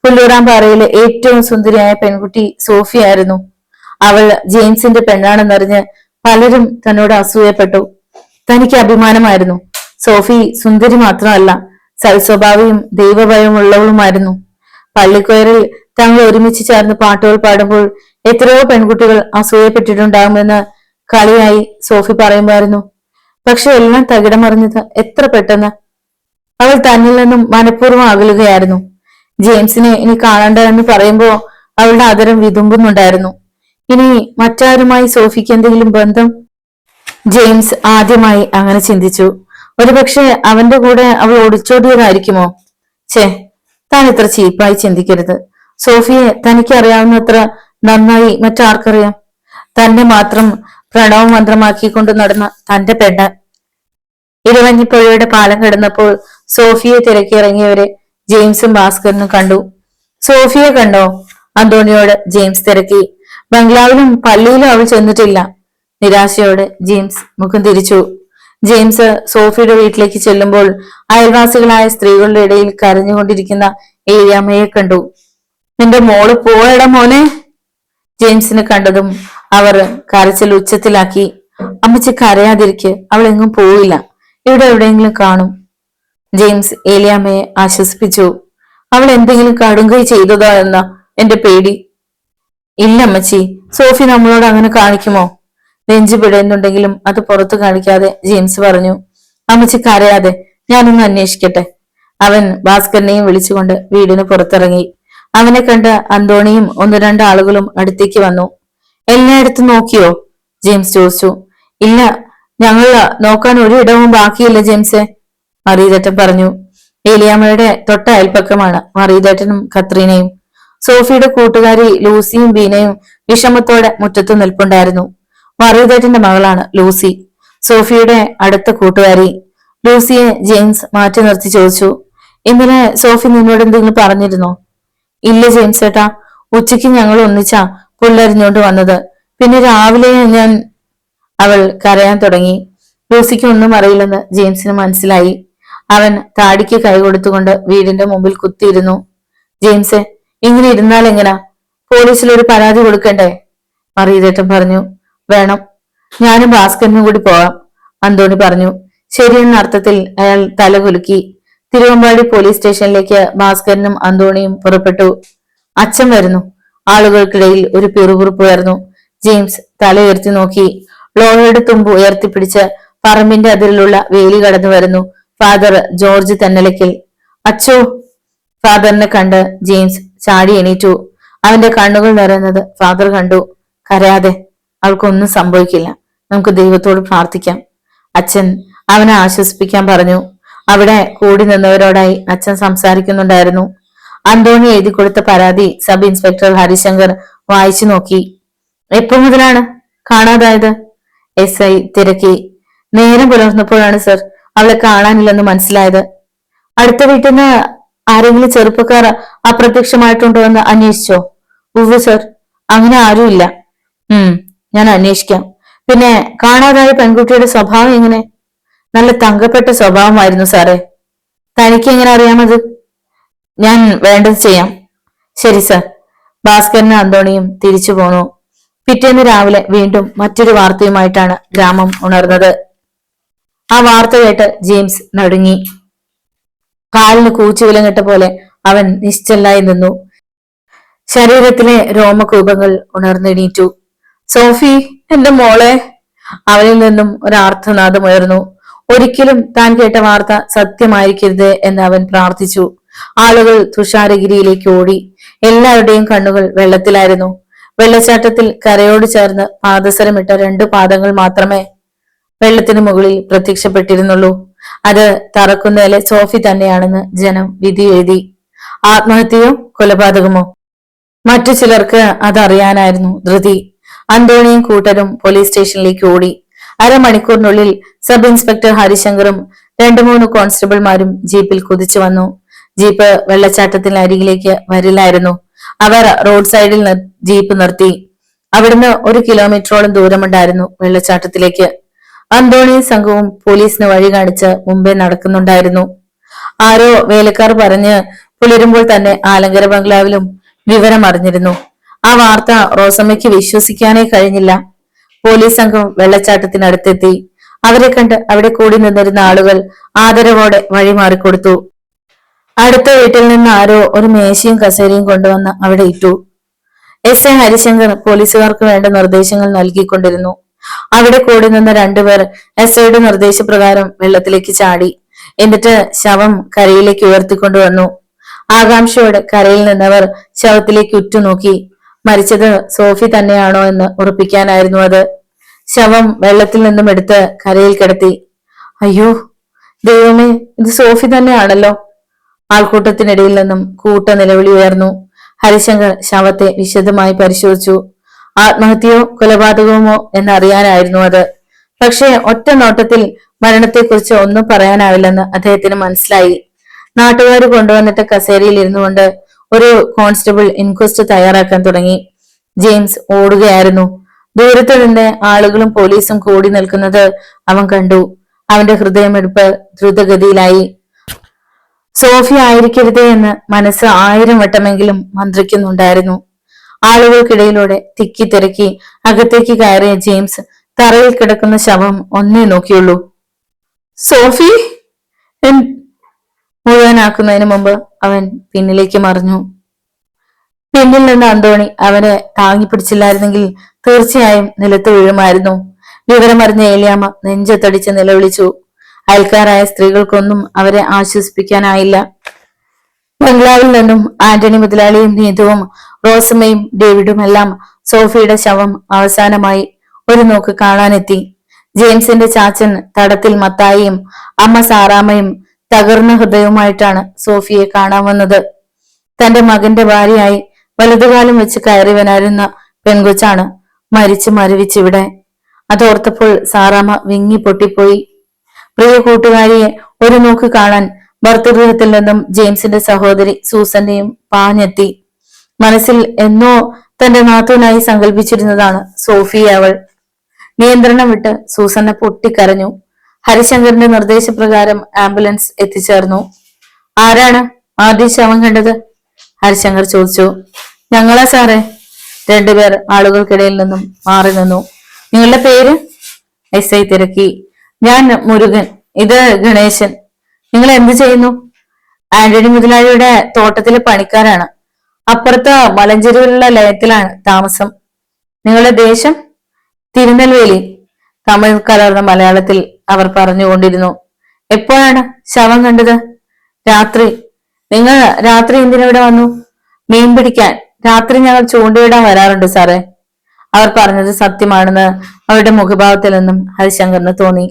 പുല്ലൂരാംപാറയിലെ ഏറ്റവും സുന്ദരിയായ പെൺകുട്ടി സോഫിയായിരുന്നു. അവൾ ജെയിംസിന്റെ പെണ്ണാണെന്നറിഞ്ഞ് പലരും തന്നോട് അസൂയപ്പെട്ടു. തനിക്ക് അഭിമാനമായിരുന്നു. സോഫി സുന്ദരി മാത്രമല്ല, സൽസ്വഭാവിയും ദൈവഭയമുള്ളവളുമായിരുന്നു. പള്ളിക്കൊയറിൽ തങ്ങൾ ഒരുമിച്ച് ചേർന്ന് പാട്ടുകൾ പാടുമ്പോൾ എത്രയോ പെൺകുട്ടികൾ അസൂയപ്പെട്ടിട്ടുണ്ടാകുമെന്ന് കളിയായി സോഫി പറയുമായിരുന്നു. പക്ഷെ എല്ലാം തകിടമറിഞ്ഞത് എത്ര പെട്ടെന്ന്. അവൾ തന്നിൽ നിന്നും മനഃപൂർവ്വം അകലുകയായിരുന്നു. ജെയിംസിനെ ഇനി കാണണ്ട എന്ന് പറയുമ്പോ അവളുടെ ആദരം വിതുമ്പുന്നുണ്ടായിരുന്നു. ഇനി മറ്റാരുമായി സോഫിക്ക് എന്തെങ്കിലും ബന്ധം? ജെയിംസ് ആദ്യമായി അങ്ങനെ ചിന്തിച്ചു. ഒരുപക്ഷെ അവന്റെ കൂടെ അവൾ ഒളിച്ചോടിയതായിരിക്കുമോ? ഛേ, താൻ ഇത്ര ചീപ്പായി ചിന്തിക്കരുത്. സോഫിയെ തനിക്ക് അറിയാവുന്നത്ര നന്നായി മറ്റാർക്കറിയാം? തന്നെ മാത്രം പ്രണവമന്ത്രമാക്കിക്കൊണ്ട് നടന്ന തന്റെ പെണ്ണ്. ഇടവഞ്ഞിപ്പുഴയുടെ പാലം കടന്നപ്പോൾ സോഫിയെ തിരക്കിയിറങ്ങിയവരെ ജെയിംസും ഭാസ്കരനും കണ്ടു. സോഫിയെ കണ്ടോ? അന്തോണിയോട് ജെയിംസ് തിരക്കി. ബംഗ്ലാവിലും പള്ളിയിലും അവൾ ചെന്നിട്ടില്ല. നിരാശയോടെ ജെയിംസ് മുഖം തിരിച്ചു. ജെയിംസ് സോഫിയുടെ വീട്ടിലേക്ക് ചെല്ലുമ്പോൾ അയൽവാസികളായ സ്ത്രീകളുടെ ഇടയിൽ കരഞ്ഞുകൊണ്ടിരിക്കുന്ന ഏലിയാമ്മയെ കണ്ടു. നിന്റെ മോള് പോയടാ മോനെ. ജെയിംസിനെ കണ്ടതും അവർ കരച്ചിൽ ഉച്ചത്തിലാക്കി. അമ്മച്ചി കരയാതിരിക്കെ, അവൾ എങ്ങും പോയില്ല, ഇവിടെ എവിടെയെങ്കിലും കാണും. ജെയിംസ് ഏലിയാമ്മയെ ആശ്വസിപ്പിച്ചു. അവൾ എന്തെങ്കിലും കടുങ്കൈ ചെയ്തതോ എന്ന എന്റെ പേടി. ഇല്ല അമ്മച്ചി, സോഫി നമ്മളോട് അങ്ങനെ കാണിക്കുമോ? നെഞ്ചു പിടയുന്നുണ്ടെങ്കിലും അത് പുറത്തു കാണിക്കാതെ ജെയിംസ് പറഞ്ഞു. അമ്മച്ചി കരയാതെ, ഞാനൊന്ന് അന്വേഷിക്കട്ടെ. അവൻ ഭാസ്കരനെയും വിളിച്ചുകൊണ്ട് വീടിന് പുറത്തിറങ്ങി. അവനെ കണ്ട് അന്തോണിയും 1-2 ആളുകളും അടുത്തേക്ക് വന്നു. എല്ലായിടത്തും നോക്കിയോ? ജെയിംസ് ചോദിച്ചു. ഇല്ല, ഞങ്ങൾ നോക്കാൻ ഒരിടവും ബാക്കിയില്ല ജെയിംസെ, മറിയതേട്ടൻ പറഞ്ഞു. ഏലിയാമ്മയുടെ തൊട്ട അയൽപ്പക്കമാണ് മറിയതേട്ടനും കത്രീനയും. സോഫിയുടെ കൂട്ടുകാരി ലൂസിയും ബീനയും വിഷമത്തോടെ മുറ്റത്ത് നിൽപ്പുണ്ടായിരുന്നു. മറിയതേട്ടന്റെ മകളാണ് ലൂസി, സോഫിയുടെ അടുത്ത കൂട്ടുകാരി. ലൂസിയെ ജെയിംസ് മാറ്റി നിർത്തി ചോദിച്ചു. ഇന്നലെ സോഫി നിന്നോട് എന്തെങ്കിലും പറഞ്ഞിരുന്നോ? ഇല്ല ജെയിംസ് ഏട്ടാ, ഉച്ചയ്ക്ക് ഞങ്ങൾ ഒന്നിച്ചാ പുല്ലരിഞ്ഞോണ്ട് വന്നത്. പിന്നെ രാവിലെ ഞാൻ. അവൾ കരയാൻ തുടങ്ങി. ലൂസിക്ക് ഒന്നും അറിയില്ലെന്ന് ജെയിംസിന് മനസ്സിലായി. അവൻ താടിക്ക് കൈ കൊടുത്തുകൊണ്ട് വീടിന്റെ മുമ്പിൽ കുത്തിയിരുന്നു. ജെയിംസെ, ഇങ്ങനെ ഇരുന്നാൽ എങ്ങനാ? പോലീസിൽ ഒരു പരാതി കൊടുക്കണ്ടേ? മറിയതേട്ടൻ പറഞ്ഞു. വേണം, ഞാനും ഭാസ്കരനും കൂടി പോവാം, അന്തോണി പറഞ്ഞു. ശരിയെന്ന അർത്ഥത്തിൽ അയാൾ തല കുലുക്കി. തിരുവമ്പാടി പോലീസ് സ്റ്റേഷനിലേക്ക് ഭാസ്കരനും അന്തോണിയും പുറപ്പെട്ടു. അച്ഛൻ വരുന്നു. ആളുകൾക്കിടയിൽ ഒരു പിറുപിറുപ്പ് ഉയർന്നു. ജെയിംസ് തല ഉയർത്തി നോക്കി. ലോഹയുടെ തുമ്പ് ഉയർത്തിപ്പിടിച്ച് പറമ്പിന്റെ അതിരിലുള്ള വേലി കടന്നു വരുന്നു ഫാദർ ജോർജ് തെന്നലയ്ക്കൽ. അച്ചോ! ഫാദറിനെ കണ്ട് ജെയിംസ് ചാടി എണീറ്റു. അവന്റെ കണ്ണുകൾ നിറയുന്നത് ഫാദർ കണ്ടു. കരയാതെ, അവൾക്കൊന്നും സംഭവിക്കില്ല, നമുക്ക് ദൈവത്തോട് പ്രാർത്ഥിക്കാം. അച്ഛൻ അവനെ ആശ്വസിപ്പിക്കാൻ പറഞ്ഞു. അവിടെ കൂടി നിന്നവരോടായി അച്ഛൻ സംസാരിക്കുന്നുണ്ടായിരുന്നു. അന്തോണി എഴുതി കൊടുത്ത പരാതി സബ് ഇൻസ്പെക്ടർ ഹരിശങ്കർ വായിച്ചു നോക്കി. എപ്പോ മുതലാണ് കാണാതായത്? SI തിരക്കി. നേരം പുലർന്നപ്പോഴാണ് സർ അവളെ കാണാനില്ലെന്ന് മനസ്സിലായത്. അടുത്ത വീട്ടിൽ നിന്ന് ആരെങ്കിലും ചെറുപ്പക്കാർ അപ്രത്യക്ഷമായിട്ടുണ്ടോ എന്ന് അന്വേഷിച്ചോ? ഉവ്വ് സർ, അങ്ങനെ ആരുമില്ല. ഞാൻ അന്വേഷിക്കാം. പിന്നെ കാണാതായ പെൺകുട്ടിയുടെ സ്വഭാവം എങ്ങനെ? നല്ല തങ്കപ്പെട്ട സ്വഭാവമായിരുന്നു സാറേ. തനിക്ക് എങ്ങനെ അറിയാമത്? ഞാൻ വേണ്ടത് ചെയ്യാം. ശരി സർ. ഭാസ്കരനും അന്തോണിയും തിരിച്ചു പോന്നു. പിറ്റേന്ന് രാവിലെ വീണ്ടും മറ്റൊരു വാർത്തയുമായിട്ടാണ് ഗ്രാമം ഉണർന്നത്. ആ വാർത്ത കേട്ട് ജെയിംസ് നടുങ്ങി. കാലിന് കൂച്ചുവിലങ്ങിട്ട പോലെ അവൻ നിശ്ചലായി നിന്നു. ശരീരത്തിലെ രോമകൂപങ്ങൾ ഉണർന്നെണീറ്റു. സോഫി, എന്റെ മോളെ! അവനിൽ നിന്നും ഒരു ആർത്തനാദം ഉയർന്നു. ഒരിക്കലും താൻ കേട്ട വാർത്ത സത്യമായിരിക്കരുത് എന്ന് അവൻ പ്രാർത്ഥിച്ചു. ആളുകൾ തുഷാരഗിരിയിലേക്ക് ഓടി. എല്ലാവരുടെയും കണ്ണുകൾ വെള്ളത്തിലായിരുന്നു. വെള്ളച്ചാട്ടത്തിൽ കരയോട് ചേർന്ന് പാദസരമിട്ട 2 പാദങ്ങൾ മാത്രമേ വെള്ളത്തിന് മുകളിൽ പ്രത്യക്ഷപ്പെട്ടിരുന്നുള്ളൂ. അത് തറക്കുന്നേലെ സോഫി തന്നെയാണെന്ന് ജനം വിധി എഴുതി. ആത്മഹത്യയോ കൊലപാതകമോ? മറ്റു ചിലർക്ക് അതറിയാനായിരുന്നു ധൃതി. അന്തോണിയും കൂട്ടരും പോലീസ് സ്റ്റേഷനിലേക്ക് ഓടി. അരമണിക്കൂറിനുള്ളിൽ സബ് ഇൻസ്പെക്ടർ ഹരിശങ്കറും 2-3 കോൺസ്റ്റബിൾമാരും ജീപ്പിൽ കുതിച്ചു വന്നു. ജീപ്പ് വെള്ളച്ചാട്ടത്തിന് അരികിലേക്ക് വരില്ലായിരുന്നു. അവർ റോഡ് സൈഡിൽ ജീപ്പ് നിർത്തി. അവിടുന്ന് 1 കിലോമീറ്ററോളം ദൂരമുണ്ടായിരുന്നു വെള്ളച്ചാട്ടത്തിലേക്ക്. അന്തോണിയും സംഘവും പോലീസിന് വഴി കാണിച്ച് മുമ്പേ നടക്കുന്നുണ്ടായിരുന്നു. ആരോ വേലക്കാർ പറഞ്ഞ് പുലരുമ്പോൾ തന്നെ ആലങ്കര ബംഗ്ലാവിലും വിവരം അറിഞ്ഞിരുന്നു. ആ വാർത്ത റോസമ്മയ്ക്ക് വിശ്വസിക്കാനേ കഴിഞ്ഞില്ല. പോലീസ് സംഘം വെള്ളച്ചാട്ടത്തിനടുത്തെത്തി. അവരെ കണ്ട് അവിടെ കൂടി നിന്നിരുന്ന ആളുകൾ ആദരവോടെ വഴിമാറിക്കൊടുത്തു. അടുത്ത വീട്ടിൽ നിന്ന് ആരോ ഒരു മേശയും കസേരയും കൊണ്ടുവന്ന് അവിടെ ഇട്ടു. SI ഹരിശങ്കർ പോലീസുകാർക്ക് വേണ്ട നിർദ്ദേശങ്ങൾ നൽകിക്കൊണ്ടിരുന്നു. അവിടെ കൂടി നിന്ന 2 പേർ SIയുടെ നിർദ്ദേശപ്രകാരം വെള്ളത്തിലേക്ക് ചാടി. എന്നിട്ട് ശവം കരയിലേക്ക് ഉയർത്തിക്കൊണ്ടുവന്നു. ആകാംക്ഷയോടെ കരയിൽ നിന്നവർ ശവത്തിലേക്ക് ഉറ്റുനോക്കി. മരിച്ചത് സോഫി തന്നെയാണോ എന്ന് ഉറപ്പിക്കാനായിരുന്നു അത്. ശവം വെള്ളത്തിൽ നിന്നും എടുത്ത് കരയിൽ കിടത്തി. അയ്യോ ദൈവമേ, ഇത് സോഫി തന്നെയാണല്ലോ! ആൾക്കൂട്ടത്തിനിടയിൽ നിന്നും കൂട്ട നിലവിളി ഉയർന്നു. ഹരിശങ്കർ ശവത്തെ വിശദമായി പരിശോധിച്ചു. ആത്മഹത്യയോ കൊലപാതകമോ എന്നറിയാനായിരുന്നു അത്. പക്ഷേ ഒറ്റ നോട്ടത്തിൽ മരണത്തെക്കുറിച്ച് ഒന്നും പറയാനാവില്ലെന്ന് അദ്ദേഹത്തിന് മനസ്സിലായി. നാട്ടുകാർ കൊണ്ടുവന്നിട്ട് കസേരയിൽ ഇരുന്നു കൊണ്ട് ഒരു കോൺസ്റ്റബിൾ ഇൻക്വസ്റ്റ് തയ്യാറാക്കാൻ തുടങ്ങി. ജെയിംസ് ഓടുകയായിരുന്നു. ദൂരത്ത് നിന്ന് ആളുകളും പോലീസും കൂടി നിൽക്കുന്നത് അവൻ കണ്ടു. അവന്റെ ഹൃദയമെടുപ്പ് ദ്രുതഗതിയിലായി. സോഫി ആയിരിക്കരുതേ എന്ന് മനസ്സ് 1000 വട്ടമെങ്കിലും മന്ത്രിക്കുന്നുണ്ടായിരുന്നു. ആളുകൾക്കിടയിലൂടെ തിക്കി തിരക്കി അകത്തേക്ക് കയറിയ ജെയിംസ് തറയിൽ കിടക്കുന്ന ശവം ഒന്നേ നോക്കിയുള്ളൂ. സോഫി മുഴുവനാക്കുന്നതിന് മുമ്പ് അവൻ പിന്നിലേക്ക് മറിഞ്ഞു. പിന്നിൽ നിന്ന് അന്തോണി അവനെ താങ്ങി പിടിച്ചില്ലായിരുന്നെങ്കിൽ തീർച്ചയായും നിലത്ത് വീഴുമായിരുന്നു. വിവരമറിഞ്ഞ ഏലിയാമ്മ നെഞ്ചത്തടിച്ച് നിലവിളിച്ചു. അയൽക്കാരായ സ്ത്രീകൾക്കൊന്നും അവരെ ആശ്വസിപ്പിക്കാനായില്ല. ബംഗ്ലാവിൽ നിന്നും ആന്റണി മുതലാളിയും നീതുവും റോസമ്മയും ഡേവിഡും എല്ലാം സോഫിയുടെ ശവം അവസാനമായി ഒരു നോക്ക് കാണാനെത്തി. ജെയിംസിന്റെ ചാച്ചൻ തടത്തിൽ മത്തായിയും അമ്മ സാറാമ്മയും തകർന്ന ഹൃദയവുമായിട്ടാണ് സോഫിയെ കാണാൻ വന്നത്. തന്റെ മകന്റെ ഭാര്യയായി വലതുകാലം വെച്ച് കയറിവനായിരുന്ന പെൺകൊച്ചാണ് മരിച്ചു മരവിച്ചിവിടെ. അതോർത്തപ്പോൾ സാറാമ്മ വിങ്ങി പൊട്ടിപ്പോയി. പ്രിയ കൂട്ടുകാരിയെ ഒരു നോക്ക് കാണാൻ ഭർത്തൃഗൃഹത്തിൽ നിന്നും ജെയിംസിന്റെ സഹോദരി സൂസന്റെയും പാഞ്ഞെത്തി. മനസ്സിൽ എന്നോ തന്റെ നാത്തൂനായി സങ്കല്പിച്ചിരുന്നതാണ് സോഫിയെ അവൾ. നിയന്ത്രണം വിട്ട് സൂസന്ന പൊട്ടിക്കരഞ്ഞു. ഹരിശങ്കറിന്റെ നിർദ്ദേശപ്രകാരം ആംബുലൻസ് എത്തിച്ചേർന്നു. ആരാണ് ആദ്യം ശവം കണ്ടത്? ഹരിശങ്കർ ചോദിച്ചു. ഞങ്ങളാ സാറേ. 2 പേർ ആളുകൾക്കിടയിൽ നിന്നും മാറി നിന്നു. നിങ്ങളുടെ പേര്? SI തിരക്കി. ഞാൻ മുരുകൻ, ഇത് ഗണേശൻ. നിങ്ങൾ എന്ത് ചെയ്യുന്നു? ആന്റണി മുതലാളിയുടെ തോട്ടത്തിലെ പണിക്കാരാണ്. അപ്പുറത്ത് മലഞ്ചെരുവിലുള്ള ലയത്തിലാണ് താമസം. നിങ്ങളുടെ ദേശം? തിരുനെൽവേലി. തമിഴ് കലർന്ന മലയാളത്തിൽ അവർ പറഞ്ഞുകൊണ്ടിരുന്നു. എപ്പോഴാണ് ശവം കണ്ടത്? രാത്രി. നിങ്ങൾ രാത്രി എന്തിനിവിടെ വന്നു? മീൻ പിടിക്കാൻ. രാത്രി ഞങ്ങൾ ചൂണ്ടയിടാൻ വരാറുണ്ട് സാറേ. അവർ പറഞ്ഞത് സത്യമാണെന്ന് അവരുടെ മുഖഭാവത്തിൽ നിന്നും ഹരിശങ്കറിന് തോന്നി.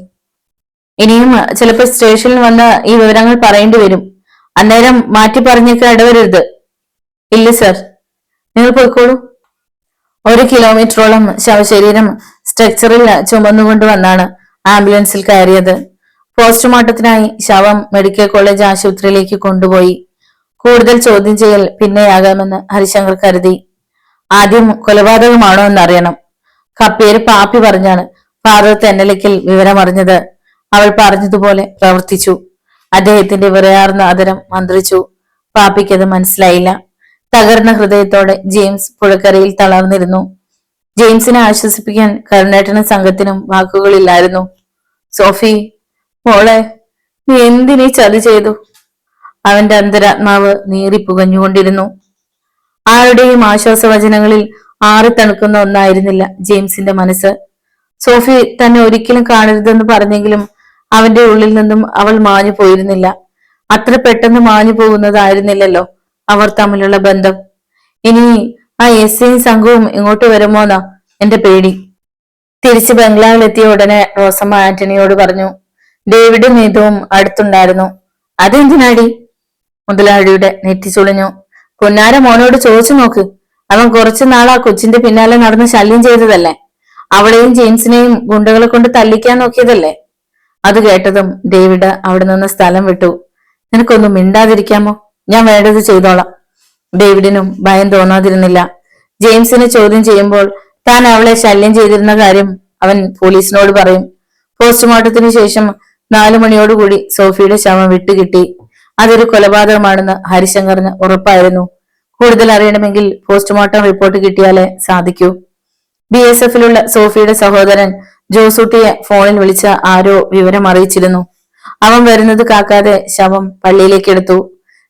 ഇനിയും ചിലപ്പോൾ സ്റ്റേഷനിൽ വന്ന് ഈ വിവരങ്ങൾ പറയേണ്ടി വരും. അന്നേരം മാറ്റി പറഞ്ഞേക്ക് ഇടവരരുത്. ഇല്ല സർ, നിങ്ങൾ പോയിക്കോളൂ. 1 കിലോമീറ്ററോളം ശവശരീരം സ്ട്രക്ചറിൽ ചുമന്നുകൊണ്ടുവന്നാണ് ആംബുലൻസിൽ കയറിയത്. പോസ്റ്റ്മോർട്ടത്തിനായി ശവം മെഡിക്കൽ കോളേജ് ആശുപത്രിയിലേക്ക് കൊണ്ടുപോയി. കൂടുതൽ ചോദ്യം ചെയ്യൽ പിന്നെയാകാമെന്ന് ഹരിശങ്കർ കരുതി. ആദ്യം കൊലപാതകമാണോ എന്നറിയണം. കപ്പേര് പാപ്പി പറഞ്ഞാണ് ഫാദർ തെന്നലിക്കൽ വിവരമറിഞ്ഞത്. അവൾ പറഞ്ഞതുപോലെ പ്രവർത്തിച്ചു. അദ്ദേഹത്തിന്റെ വിറയാർന്ന ആദരം മന്ത്രിച്ചു. പാപ്പിക്കത് മനസ്സിലായില്ല. തകർന്ന ഹൃദയത്തോടെ ജെയിംസ് പുഴക്കരയിൽ തളർന്നിരുന്നു. ജെയിംസിനെ ആശ്വസിപ്പിക്കാൻ കരുണേട്ടനും സംഘത്തിനും വാക്കുകളില്ലായിരുന്നു. സോഫി മോളെ, നീ എന്തിനീ ചതി ചെയ്തു? അവന്റെ അന്തരാത്മാവ് നീറിപ്പുകഞ്ഞുകൊണ്ടിരുന്നു. ആരുടെയും ആശ്വാസവചനങ്ങളിൽ ആറിത്തണുക്കുന്ന ഒന്നായിരുന്നില്ല ജെയിംസിന്റെ മനസ്സ്. സോഫി തന്നെ ഒരിക്കലും കാണരുതെന്ന് പറഞ്ഞെങ്കിലും അവന്റെ ഉള്ളിൽ നിന്നും അവൾ മാഞ്ഞു പോയിരുന്നില്ല. അത്ര പെട്ടെന്ന് മാഞ്ഞു പോകുന്നതായിരുന്നില്ലല്ലോ അവർ തമ്മിലുള്ള ബന്ധം. ഇനി ആ എസ് സംഘവും ഇങ്ങോട്ട് വരുമോന്നാ എന്റെ പേടി. തിരിച്ച് ബംഗ്ലാവിലെത്തിയ ഉടനെ റോസമ്മ ആന്റണിയോട് പറഞ്ഞു. ഡേവിഡും നീതുവും അടുത്തുണ്ടായിരുന്നു. അതെന്തിനാടി? മുതലാളിയുടെ നെറ്റിച്ചുളിഞ്ഞു. പൊന്നാര മോനോട് ചോദിച്ചു നോക്ക്. അവൻ കുറച്ചു നാൾ ആ കൊച്ചിന്റെ പിന്നാലെ നടന്ന് ശല്യം ചെയ്തതല്ലേ? അവളെയും ജെയിംസിനെയും ഗുണ്ടകളെ കൊണ്ട് തല്ലിക്കാൻ നോക്കിയതല്ലേ? അത് കേട്ടതും ഡേവിഡ് അവിടെ നിന്ന് സ്ഥലം വിട്ടു. നിനക്കൊന്നും മിണ്ടാതിരിക്കാമോ? ഞാൻ വേണ്ടത് ചെയ്തോളാം. ഡേവിഡിനും ഭയം തോന്നാതിരുന്നില്ല. ജെയിംസിനെ ചോദ്യം ചെയ്യുമ്പോൾ താൻ അവളെ ശല്യം ചെയ്തിരുന്ന കാര്യം അവൻ പോലീസിനോട് പറയും. പോസ്റ്റ്മോർട്ടത്തിന് ശേഷം 4 മണിയോടുകൂടി സോഫിയുടെ ശവം വിട്ടുകിട്ടി. അതൊരു കൊലപാതകമാണെന്ന് ഹരിശങ്കറിന് ഉറപ്പായിരുന്നു. കൂടുതൽ അറിയണമെങ്കിൽ പോസ്റ്റ്മോർട്ടം റിപ്പോർട്ട് കിട്ടിയാലേ സാധിക്കൂ. BSFിലുള്ള സോഫിയുടെ സഹോദരൻ ജോസൂട്ടിയെ ഫോണിൽ വിളിച്ച ആരോ വിവരം അറിയിച്ചിരുന്നു. അവൻ വരുന്നത് കാക്കാതെ ശവം പള്ളിയിലേക്ക് എടുത്തു.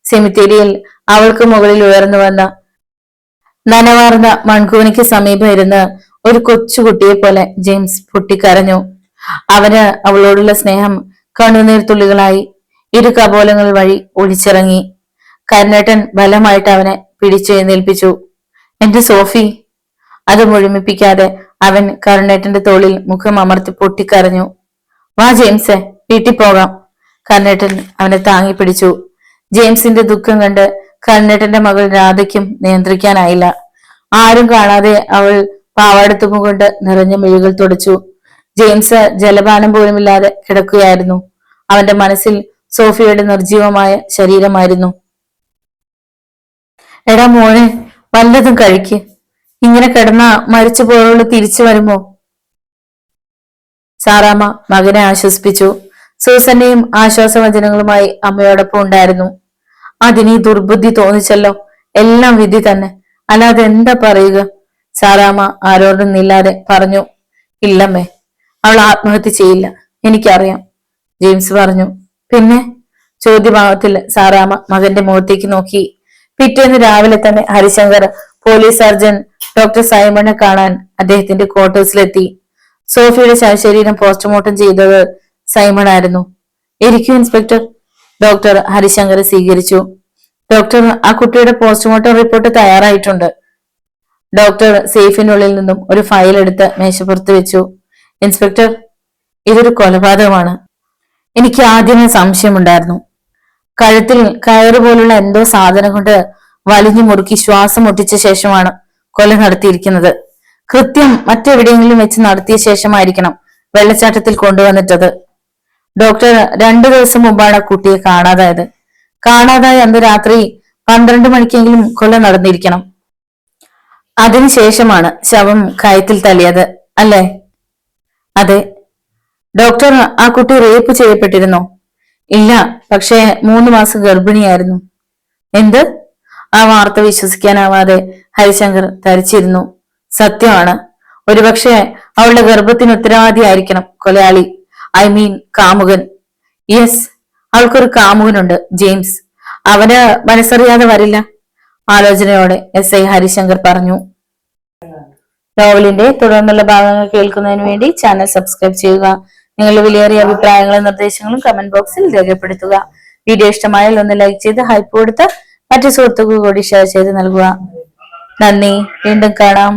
സെമിത്തേരിയിൽ അവൾക്ക് മുകളിൽ ഉയർന്നു വന്ന നനവാർന്ന മൺകൂനിക്ക് സമീപം ഇരുന്ന് ഒരു കൊച്ചുകുട്ടിയെ പോലെ ജെയിംസ് പൊട്ടിക്കരഞ്ഞു. അവന് അവളോടുള്ള സ്നേഹം കണ്ണുനീർ തുള്ളികളായി ഇരു കപോലങ്ങൾ വഴി ഒഴിച്ചിറങ്ങി. കരുണേട്ടൻ ബലമായിട്ട് അവനെ പിടിച്ചെഴുന്നേൽപ്പിച്ചു. എന്റെ സോഫി! അത് മുഴുമിപ്പിക്കാതെ അവൻ കരുണേട്ടന്റെ തോളിൽ മുഖം അമർത്തി പൊട്ടിക്കരഞ്ഞു. വാ ജെയിംസെ, വീട്ടിൽ പോകാം. കരുണേട്ടൻ അവനെ താങ്ങി പിടിച്ചു. ജെയിംസിന്റെ ദുഃഖം കണ്ട് കരുണേട്ടന്റെ മകൾ രാധയ്ക്കും നിയന്ത്രിക്കാനായില്ല. ആരും കാണാതെ അവൾ പാവാടത്തുമ്പം കൊണ്ട് നിറഞ്ഞ മിഴികൾ തുടച്ചു. ജെയിംസ് ജലപാനം പോലുമില്ലാതെ കിടക്കുകയായിരുന്നു. അവന്റെ മനസ്സിൽ സോഫിയുടെ നിർജീവമായ ശരീരമായിരുന്നു. എടാ മോനെ, വല്ലതും കഴിക്ക്. ഇങ്ങനെ കിടന്ന മരിച്ചു പോയുള്ള തിരിച്ചു വരുമോ? സാറാമ്മ മകനെ ആശ്വസിപ്പിച്ചു. സൂസന്റെയും ആശ്വാസവചനങ്ങളുമായി അമ്മയോടൊപ്പം ഉണ്ടായിരുന്നു. അതിനീ ദുർബുദ്ധി തോന്നിച്ചല്ലോ. എല്ലാം വിധി തന്നെ, അല്ലാതെ എന്താ പറയുക? സാറാമ്മ ആരോടൊന്നില്ലാതെ പറഞ്ഞു. ഇല്ലമ്മേ, അവൾ ആത്മഹത്യ ചെയ്യില്ല, എനിക്കറിയാം, ജെയിംസ് പറഞ്ഞു. പിന്നെ? ചോദ്യഭാവത്തിൽ സാറാമ്മ മകന്റെ മുഖത്തേക്ക് നോക്കി. പിറ്റേന്ന് രാവിലെ തന്നെ ഹരിശങ്കർ പോലീസ് സർജൻ ഡോക്ടർ സൈമണെ കാണാൻ അദ്ദേഹത്തിന്റെ ക്വാർട്ടേഴ്സിലെത്തി. സോഫിയുടെ ശവശരീരം പോസ്റ്റ്മോർട്ടം ചെയ്തത് സൈമൺ ആയിരുന്നു. ഇരിക്കൂ ഇൻസ്പെക്ടർ. ഡോക്ടർ ഹരിശങ്കറെ സ്വീകരിച്ചു. ഡോക്ടർ, ആ കുട്ടിയുടെ പോസ്റ്റ്മോർട്ടം റിപ്പോർട്ട് തയ്യാറായിട്ടുണ്ട്. ഡോക്ടർ സേഫിനുള്ളിൽ നിന്നും ഒരു ഫയൽ എടുത്ത് മേശപ്പുറത്ത് വെച്ചു. ഇൻസ്പെക്ടർ, ഇതൊരു കൊലപാതകമാണ്. എനിക്ക് ആദ്യമേ സംശയമുണ്ടായിരുന്നു. കഴുത്തിൽ കയറുപോലുള്ള എന്തോ സാധനം കൊണ്ട് വലിഞ്ഞു മുറുക്കി ശ്വാസം മുട്ടിച്ച ശേഷമാണ് കൊല നടത്തിയിരിക്കുന്നത്. കൃത്യം മറ്റെവിടെയെങ്കിലും വെച്ച് നടത്തിയ ശേഷമായിരിക്കണം വെള്ളച്ചാട്ടത്തിൽ കൊണ്ടുവന്നിട്ടത്. ഡോക്ടർ 2 ദിവസം മുമ്പാണ് കുട്ടിയെ കാണാതായത്. കാണാതായ അന്ന് രാത്രി 12 മണിക്കെങ്കിലും കൊല നടന്നിരിക്കണം. അതിനുശേഷമാണ് ശവം കയത്തിൽ തള്ളിയത്, അല്ലേ? അതെ. ഡോക്ടർ, ആ കുട്ടി റേപ്പ് ചെയ്യപ്പെട്ടിരുന്നോ? ഇല്ല, പക്ഷേ 3 മാസം ഗർഭിണിയായിരുന്നു. എന്ത്? ആ വാർത്ത വിശ്വസിക്കാനാവാതെ ഹരിശങ്കർ ധരിച്ചിരുന്നു. സത്യമാണ്. ഒരുപക്ഷെ അവളുടെ ഗർഭത്തിന് ഉത്തരവാദിയായിരിക്കണം കൊലയാളി. ഐ മീൻ കാമുകൻ. യെസ്, അവൾക്കൊരു കാമുകനുണ്ട്, ജെയിംസ്. അവന് മനസ്സറിയാതെ വരില്ല, ആലോചനയോടെ SI ഹരിശങ്കർ പറഞ്ഞു. നോവലിന്റെ തുടർന്നുള്ള ഭാഗങ്ങൾ കേൾക്കുന്നതിന് വേണ്ടി ചാനൽ സബ്സ്ക്രൈബ് ചെയ്യുക. നിങ്ങളുടെ വിലയേറിയ അഭിപ്രായങ്ങളും നിർദ്ദേശങ്ങളും കമന്റ് ബോക്സിൽ രേഖപ്പെടുത്തുക. വീഡിയോ ഇഷ്ടമായാൽ ഒന്ന് ലൈക്ക് ചെയ്ത് ഹൈപ്പ് കൊടുത്ത് മറ്റു സുഹൃത്തുക്കൾ കൂടി ഷെയർ ചെയ്ത് നൽകുക. നന്ദി. വീണ്ടും കാണാം.